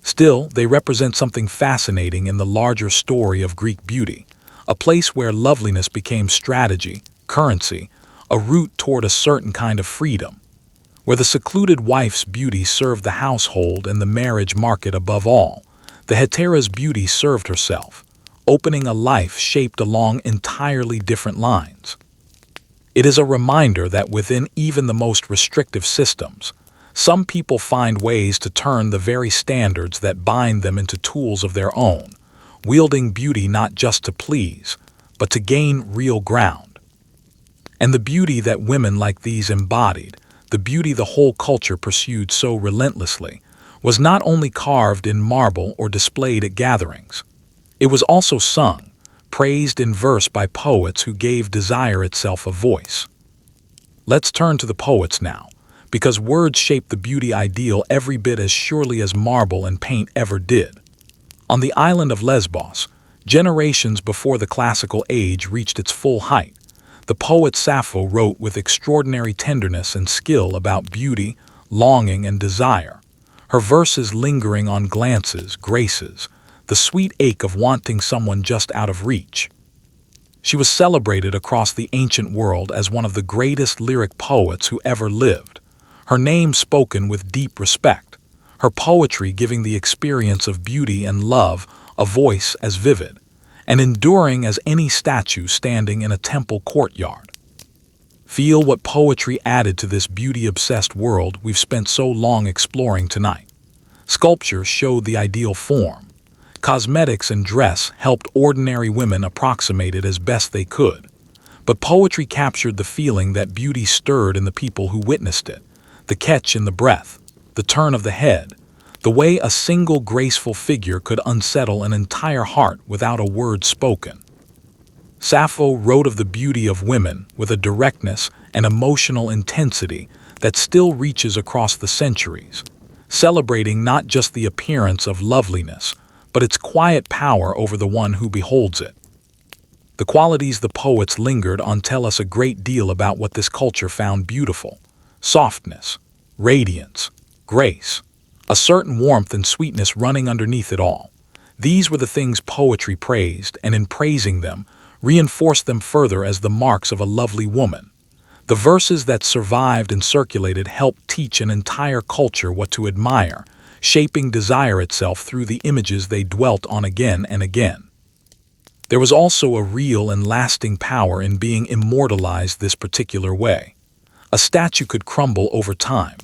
Still, they represent something fascinating in the larger story of Greek beauty, a place where loveliness became strategy, currency, a route toward a certain kind of freedom, where the secluded wife's beauty served the household and the marriage market above all. The hetera's beauty served herself, opening a life shaped along entirely different lines. It is a reminder that within even the most restrictive systems, some people find ways to turn the very standards that bind them into tools of their own, wielding beauty not just to please, but to gain real ground. And the beauty that women like these embodied, the beauty the whole culture pursued so relentlessly, was not only carved in marble or displayed at gatherings. It was also sung, praised in verse by poets who gave desire itself a voice. Let's turn to the poets now, because words shape the beauty ideal every bit as surely as marble and paint ever did. On the island of Lesbos, generations before the classical age reached its full height, the poet Sappho wrote with extraordinary tenderness and skill about beauty, longing, and desire, her verses lingering on glances, graces, the sweet ache of wanting someone just out of reach. She was celebrated across the ancient world as one of the greatest lyric poets who ever lived, her name spoken with deep respect, her poetry giving the experience of beauty and love a voice as vivid and enduring as any statue standing in a temple courtyard. Feel what poetry added to this beauty-obsessed world we've spent so long exploring tonight. Sculpture showed the ideal form. Cosmetics and dress helped ordinary women approximate it as best they could. But poetry captured the feeling that beauty stirred in the people who witnessed it, the catch in the breath, the turn of the head, the way a single graceful figure could unsettle an entire heart without a word spoken. Sappho wrote of the beauty of women with a directness and emotional intensity that still reaches across the centuries, celebrating not just the appearance of loveliness, but its quiet power over the one who beholds it. The qualities the poets lingered on tell us a great deal about what this culture found beautiful: softness, radiance, grace, a certain warmth and sweetness running underneath it all. These were the things poetry praised, and in praising them, reinforced them further as the marks of a lovely woman. The verses that survived and circulated helped teach an entire culture what to admire, shaping desire itself through the images they dwelt on again and again. There was also a real and lasting power in being immortalized this particular way. A statue could crumble over time.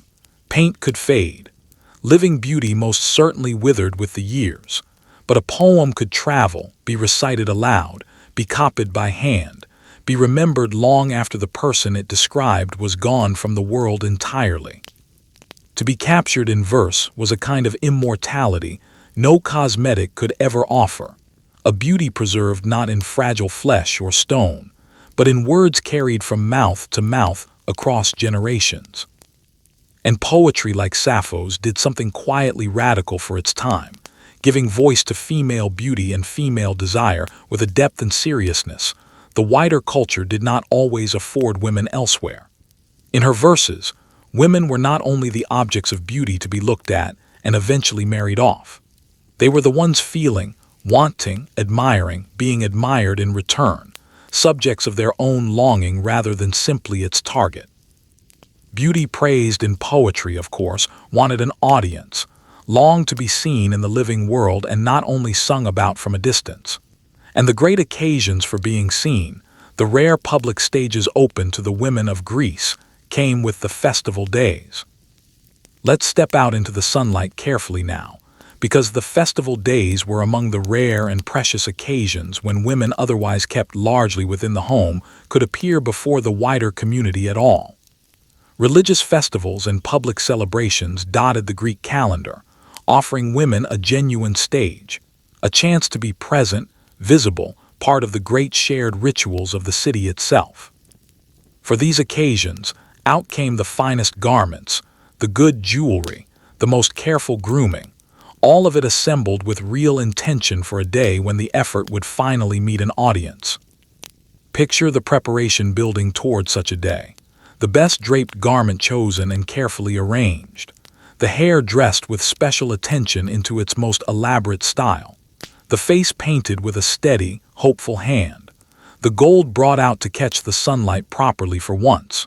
Paint could fade. Living beauty most certainly withered with the years. But a poem could travel, be recited aloud, be copied by hand, be remembered long after the person it described was gone from the world entirely. To be captured in verse was a kind of immortality no cosmetic could ever offer, a beauty preserved not in fragile flesh or stone, but in words carried from mouth to mouth across generations. And poetry like Sappho's did something quietly radical for its time, giving voice to female beauty and female desire with a depth and seriousness the wider culture did not always afford women elsewhere. In her verses, women were not only the objects of beauty to be looked at and eventually married off. They were the ones feeling, wanting, admiring, being admired in return, subjects of their own longing rather than simply its target. Beauty praised in poetry, of course, wanted an audience, longed to be seen in the living world and not only sung about from a distance. And the great occasions for being seen, the rare public stages open to the women of Greece, came with the festival days. Let's step out into the sunlight carefully now, because the festival days were among the rare and precious occasions when women otherwise kept largely within the home could appear before the wider community at all. Religious festivals and public celebrations dotted the Greek calendar, offering women a genuine stage, a chance to be present, visible, part of the great shared rituals of the city itself. For these occasions, out came the finest garments, the good jewelry, the most careful grooming, all of it assembled with real intention for a day when the effort would finally meet an audience. Picture the preparation building toward such a day. The best draped garment chosen and carefully arranged, the hair dressed with special attention into its most elaborate style, the face painted with a steady, hopeful hand, the gold brought out to catch the sunlight properly for once,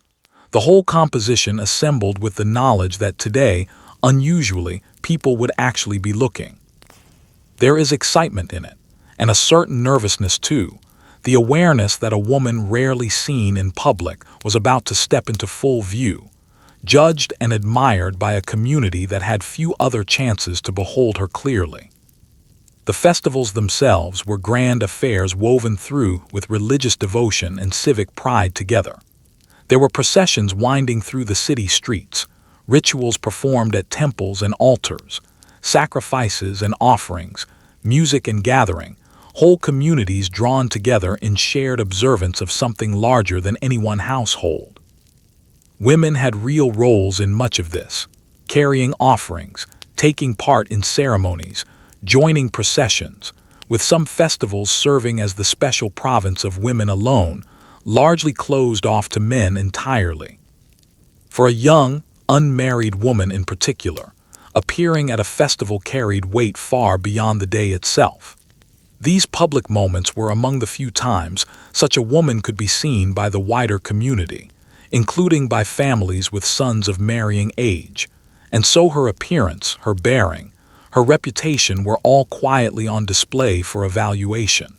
the whole composition assembled with the knowledge that today, unusually, people would actually be looking. There is excitement in it, and a certain nervousness too, the awareness that a woman rarely seen in public was about to step into full view, judged and admired by a community that had few other chances to behold her clearly. The festivals themselves were grand affairs woven through with religious devotion and civic pride together. There were processions winding through the city streets, rituals performed at temples and altars, sacrifices and offerings, music and gathering, whole communities drawn together in shared observance of something larger than any one household. Women had real roles in much of this, carrying offerings, taking part in ceremonies, joining processions, with some festivals serving as the special province of women alone, largely closed off to men entirely. For a young, unmarried woman in particular, appearing at a festival carried weight far beyond the day itself. These public moments were among the few times such a woman could be seen by the wider community, including by families with sons of marrying age, and so her appearance, her bearing, her reputation were all quietly on display for evaluation.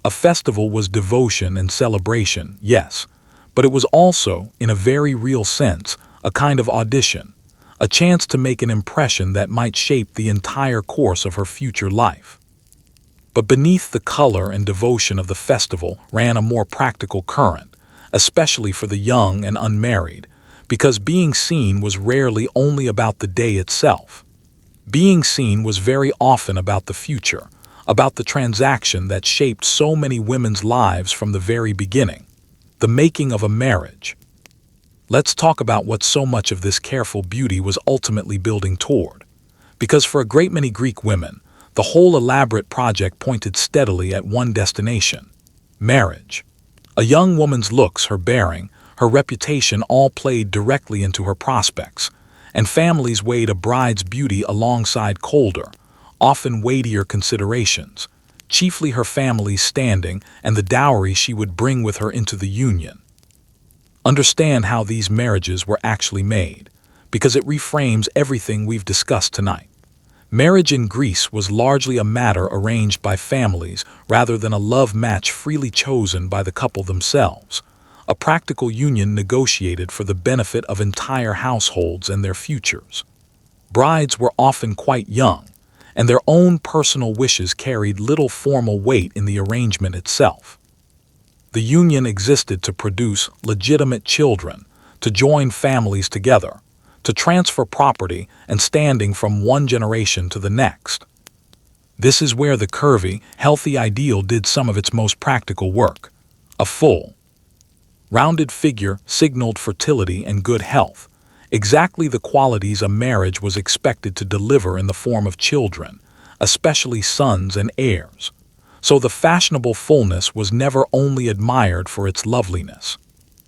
A festival was devotion and celebration, yes, but it was also, in a very real sense, a kind of audition, a chance to make an impression that might shape the entire course of her future life. But beneath the color and devotion of the festival ran a more practical current, especially for the young and unmarried, because being seen was rarely only about the day itself. Being seen was very often about the future, about the transaction that shaped so many women's lives from the very beginning, the making of a marriage. Let's talk about what so much of this careful beauty was ultimately building toward. Because for a great many Greek women, the whole elaborate project pointed steadily at one destination: marriage. A young woman's looks, her bearing, her reputation all played directly into her prospects, and families weighed a bride's beauty alongside colder, often weightier considerations, chiefly her family's standing and the dowry she would bring with her into the union. Understand how these marriages were actually made, because it reframes everything we've discussed tonight. Marriage in Greece was largely a matter arranged by families rather than a love match freely chosen by the couple themselves, a practical union negotiated for the benefit of entire households and their futures. Brides were often quite young, and their own personal wishes carried little formal weight in the arrangement itself. The union existed to produce legitimate children, to join families together, to transfer property and standing from one generation to the next. This is where the curvy, healthy ideal did some of its most practical work. A full, rounded figure signaled fertility and good health, exactly the qualities a marriage was expected to deliver in the form of children, especially sons and heirs. So the fashionable fullness was never only admired for its loveliness.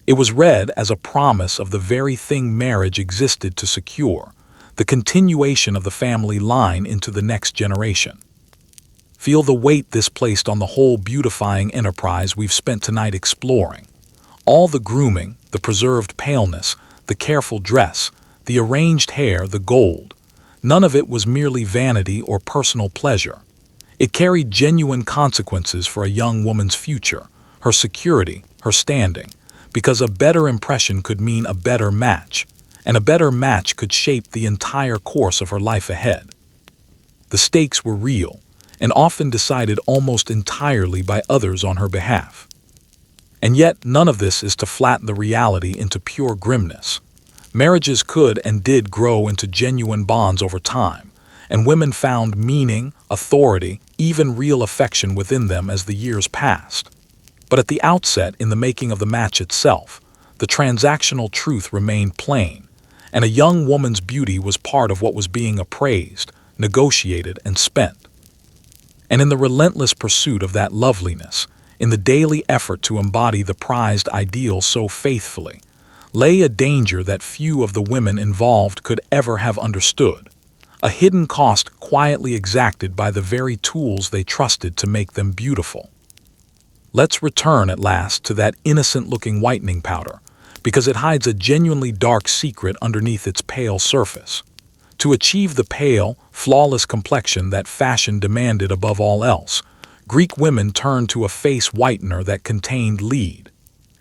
It was read as a promise of the very thing marriage existed to secure, the continuation of the family line into the next generation. Feel the weight this placed on the whole beautifying enterprise we've spent tonight exploring. All the grooming, the preserved paleness, the careful dress, the arranged hair, the gold, none of it was merely vanity or personal pleasure. It carried genuine consequences for a young woman's future, her security, her standing, because a better impression could mean a better match, and a better match could shape the entire course of her life ahead. The stakes were real, and often decided almost entirely by others on her behalf. And yet none of this is to flatten the reality into pure grimness. Marriages could and did grow into genuine bonds over time, and women found meaning, authority, even real affection within them as the years passed. But at the outset, in the making of the match itself, the transactional truth remained plain, and a young woman's beauty was part of what was being appraised, negotiated, and spent. And in the relentless pursuit of that loveliness, in the daily effort to embody the prized ideal so faithfully, lay a danger that few of the women involved could ever have understood, a hidden cost quietly exacted by the very tools they trusted to make them beautiful. Let's return at last to that innocent-looking whitening powder, because it hides a genuinely dark secret underneath its pale surface. To achieve the pale, flawless complexion that fashion demanded above all else, Greek women turned to a face whitener that contained lead.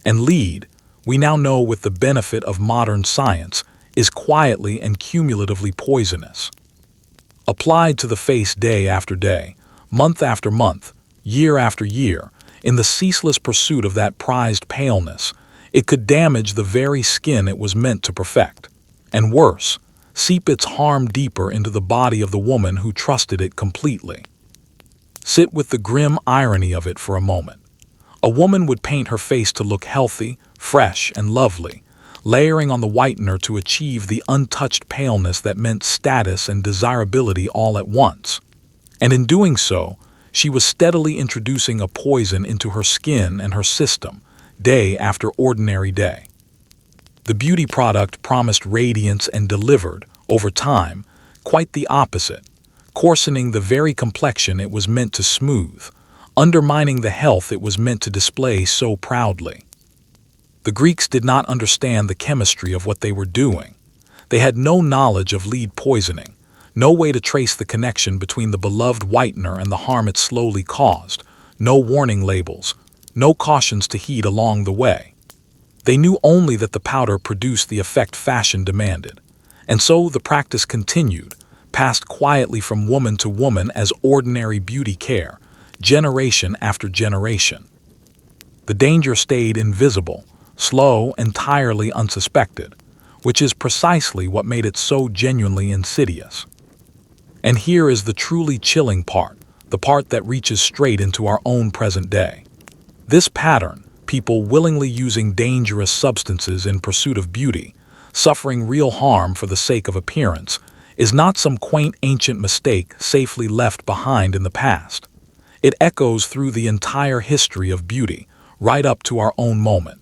And lead, we now know with the benefit of modern science, is quietly and cumulatively poisonous. applied to the face day after day, month after month, year after year, in the ceaseless pursuit of that prized paleness, it could damage the very skin it was meant to perfect. And worse, seep its harm deeper into the body of the woman who trusted it completely. Sit with the grim irony of it for a moment. A woman would paint her face to look healthy, fresh, and lovely, layering on the whitener to achieve the untouched paleness that meant status and desirability all at once. And in doing so, she was steadily introducing a poison into her skin and her system, day after ordinary day. The beauty product promised radiance and delivered, over time, quite the opposite, coarsening the very complexion it was meant to smooth, undermining the health it was meant to display so proudly. The Greeks did not understand the chemistry of what they were doing. They had no knowledge of lead poisoning, no way to trace the connection between the beloved whitener and the harm it slowly caused, no warning labels, no cautions to heed along the way. They knew only that the powder produced the effect fashion demanded, and so the practice continued, passed quietly from woman to woman as ordinary beauty care, generation after generation. The danger stayed invisible, slow, entirely unsuspected, which is precisely what made it so genuinely insidious. And here is the truly chilling part, the part that reaches straight into our own present day. This pattern, people willingly using dangerous substances in pursuit of beauty, suffering real harm for the sake of appearance, is not some quaint ancient mistake safely left behind in the past. It echoes through the entire history of beauty, right up to our own moment.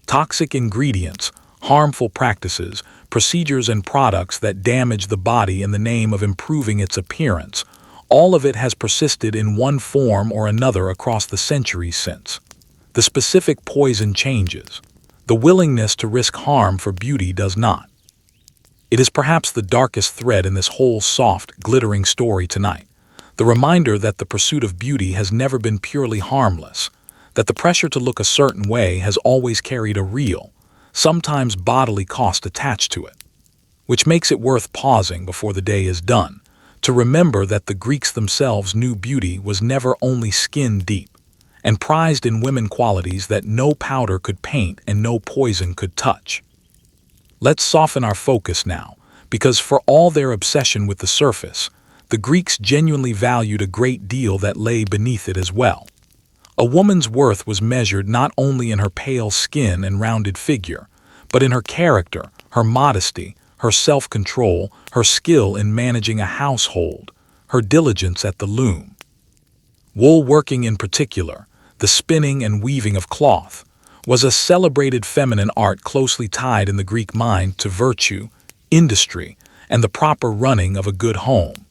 Toxic ingredients, harmful practices, procedures and products that damage the body in the name of improving its appearance, all of it has persisted in one form or another across the centuries since. The specific poison changes. The willingness to risk harm for beauty does not. It is perhaps the darkest thread in this whole soft, glittering story tonight. The reminder that the pursuit of beauty has never been purely harmless, that the pressure to look a certain way has always carried a real, sometimes bodily cost attached to it, which makes it worth pausing before the day is done, to remember that the Greeks themselves knew beauty was never only skin deep, and prized in women qualities that no powder could paint and no poison could touch. Let's soften our focus now, because for all their obsession with the surface, the Greeks genuinely valued a great deal that lay beneath it as well. A woman's worth was measured not only in her pale skin and rounded figure, but in her character, her modesty, her self-control, her skill in managing a household, her diligence at the loom. Wool working in particular, the spinning and weaving of cloth, was a celebrated feminine art closely tied in the Greek mind to virtue, industry, and the proper running of a good home.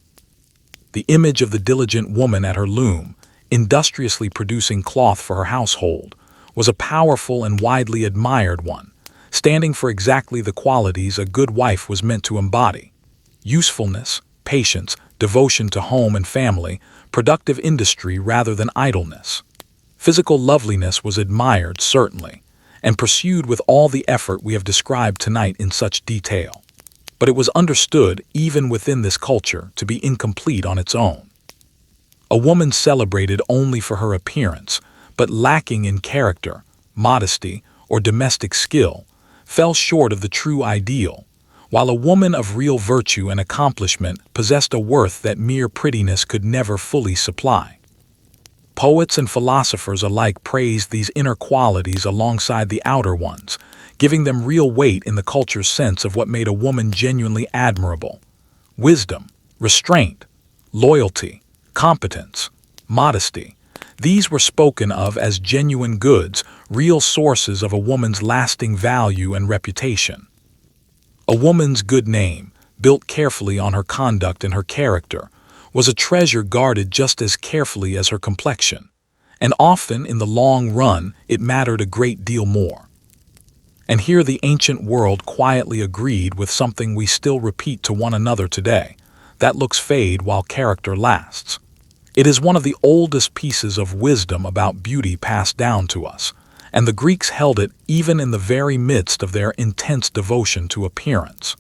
The image of the diligent woman at her loom, industriously producing cloth for her household, was a powerful and widely admired one, standing for exactly the qualities a good wife was meant to embody: usefulness, patience, devotion to home and family, productive industry rather than idleness. Physical loveliness was admired, certainly, and pursued with all the effort we have described tonight in such detail. But it was understood, even within this culture, to be incomplete on its own. A woman celebrated only for her appearance, but lacking in character, modesty, or domestic skill, fell short of the true ideal, while a woman of real virtue and accomplishment possessed a worth that mere prettiness could never fully supply. Poets and philosophers alike praised these inner qualities alongside the outer ones, giving them real weight in the culture's sense of what made a woman genuinely admirable: wisdom, restraint, loyalty, competence, modesty. These were spoken of as genuine goods, real sources of a woman's lasting value and reputation. A woman's good name, built carefully on her conduct and her character, was a treasure guarded just as carefully as her complexion, and often in the long run it mattered a great deal more. And here the ancient world quietly agreed with something we still repeat to one another today: that looks fade while character lasts. It is one of the oldest pieces of wisdom about beauty passed down to us, and the Greeks held it even in the very midst of their intense devotion to appearance.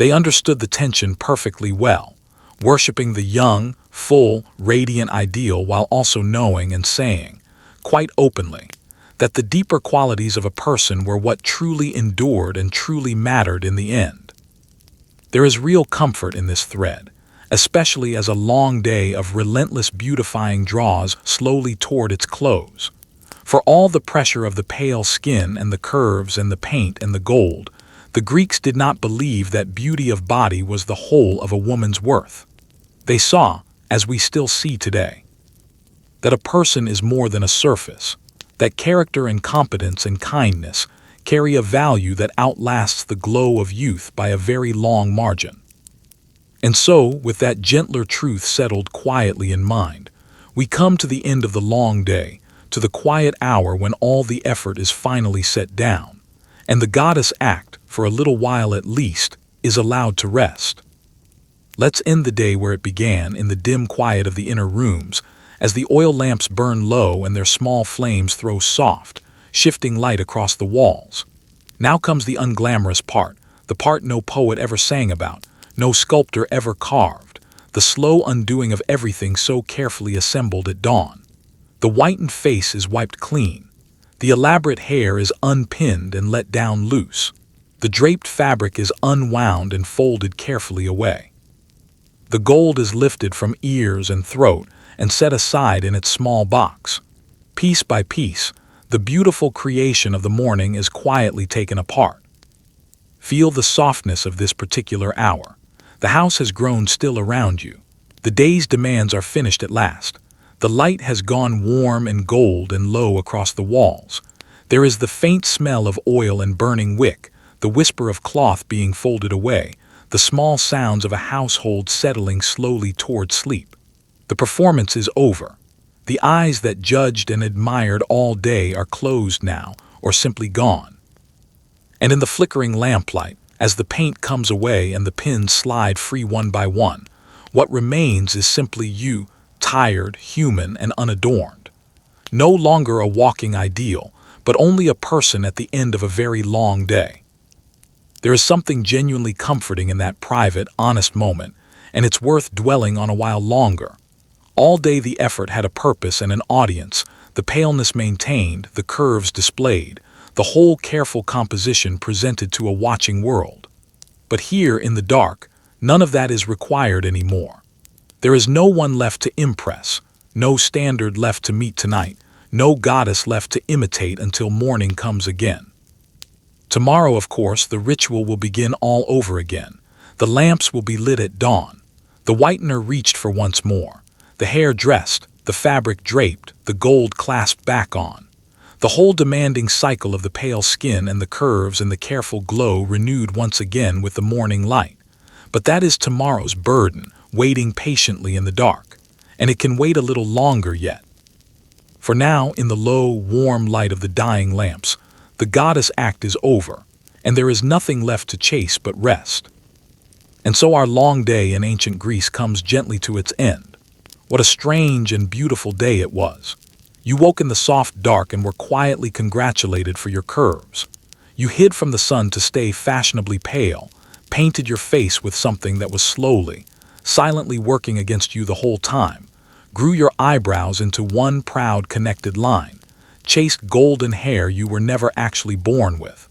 They understood the tension perfectly well, worshipping the young, full, radiant ideal while also knowing and saying, quite openly, that the deeper qualities of a person were what truly endured and truly mattered in the end. There is real comfort in this thread, especially as a long day of relentless beautifying draws slowly toward its close. For all the pressure of the pale skin and the curves and the paint and the gold, the Greeks did not believe that beauty of body was the whole of a woman's worth. They saw, as we still see today, that a person is more than a surface, that character and competence and kindness carry a value that outlasts the glow of youth by a very long margin. And so, with that gentler truth settled quietly in mind, we come to the end of the long day, to the quiet hour when all the effort is finally set down, and the goddess act, for a little while at least, is allowed to rest. Let's end the day where it began, in the dim quiet of the inner rooms, as the oil lamps burn low and their small flames throw soft, shifting light across the walls. Now comes the unglamorous part, the part no poet ever sang about, no sculptor ever carved, the slow undoing of everything so carefully assembled at dawn. The whitened face is wiped clean. The elaborate hair is unpinned and let down loose. The draped fabric is unwound and folded carefully away. The gold is lifted from ears and throat and set aside in its small box. Piece by piece, the beautiful creation of the morning is quietly taken apart. Feel the softness of this particular hour. The house has grown still around you. The day's demands are finished at last. The light has gone warm and gold and low across the walls. There is the faint smell of oil and burning wick, the whisper of cloth being folded away, the small sounds of a household settling slowly toward sleep. The performance is over. The eyes that judged and admired all day are closed now, or simply gone. And in the flickering lamplight, as the paint comes away and the pins slide free one by one, what remains is simply you, tired, human, and unadorned. No longer a walking ideal, but only a person at the end of a very long day. There is something genuinely comforting in that private, honest moment, and it's worth dwelling on a while longer. All day the effort had a purpose and an audience, the paleness maintained, the curves displayed, the whole careful composition presented to a watching world. But here in the dark, none of that is required anymore. There is no one left to impress, no standard left to meet tonight, no goddess left to imitate until morning comes again. Tomorrow, of course, the ritual will begin all over again. The lamps will be lit at dawn. The whitener reached for once more. The hair dressed, the fabric draped, the gold clasped back on. The whole demanding cycle of the pale skin and the curves and the careful glow renewed once again with the morning light. But that is tomorrow's burden, waiting patiently in the dark. And it can wait a little longer yet. For now, in the low, warm light of the dying lamps, the goddess act is over, and there is nothing left to chase but rest. And so our long day in ancient Greece comes gently to its end. What a strange and beautiful day it was. You woke in the soft dark and were quietly congratulated for your curves. You hid from the sun to stay fashionably pale, painted your face with something that was slowly, silently working against you the whole time, grew your eyebrows into one proud connected line, chased golden hair you were never actually born with.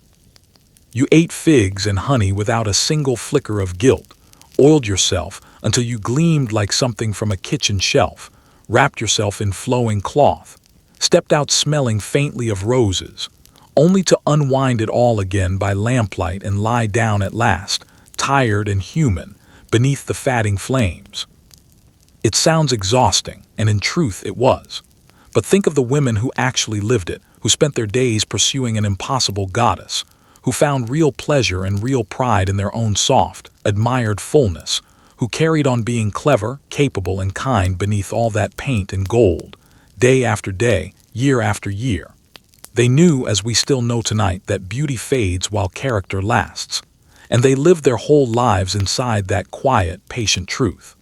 You ate figs and honey without a single flicker of guilt, oiled yourself until you gleamed like something from a kitchen shelf, wrapped yourself in flowing cloth, stepped out smelling faintly of roses, only to unwind it all again by lamplight and lie down at last, tired and human, beneath the fatting flames. It sounds exhausting, and in truth it was. But think of the women who actually lived it, who spent their days pursuing an impossible goddess, who found real pleasure and real pride in their own soft, admired fullness, who carried on being clever, capable, and kind beneath all that paint and gold, day after day, year after year. They knew, as we still know tonight, that beauty fades while character lasts, and they lived their whole lives inside that quiet, patient truth.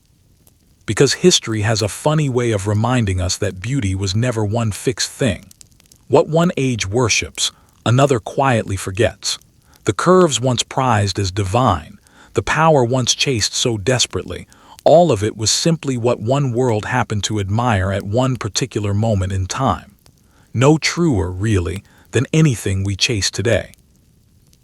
Because history has a funny way of reminding us that beauty was never one fixed thing. What one age worships, another quietly forgets. The curves once prized as divine, The power once chased so desperately, all of it was simply what one world happened to admire at one particular moment in time. No truer, really, than anything we chase today.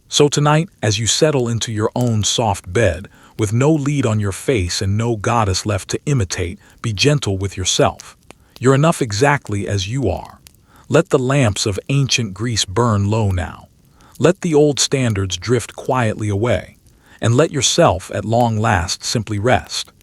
So tonight, as you settle into your own soft bed, with no lead on your face and no goddess left to imitate, be gentle with yourself. You're enough exactly as you are. Let the lamps of ancient Greece burn low now. Let the old standards drift quietly away. And let yourself, at long last, simply rest.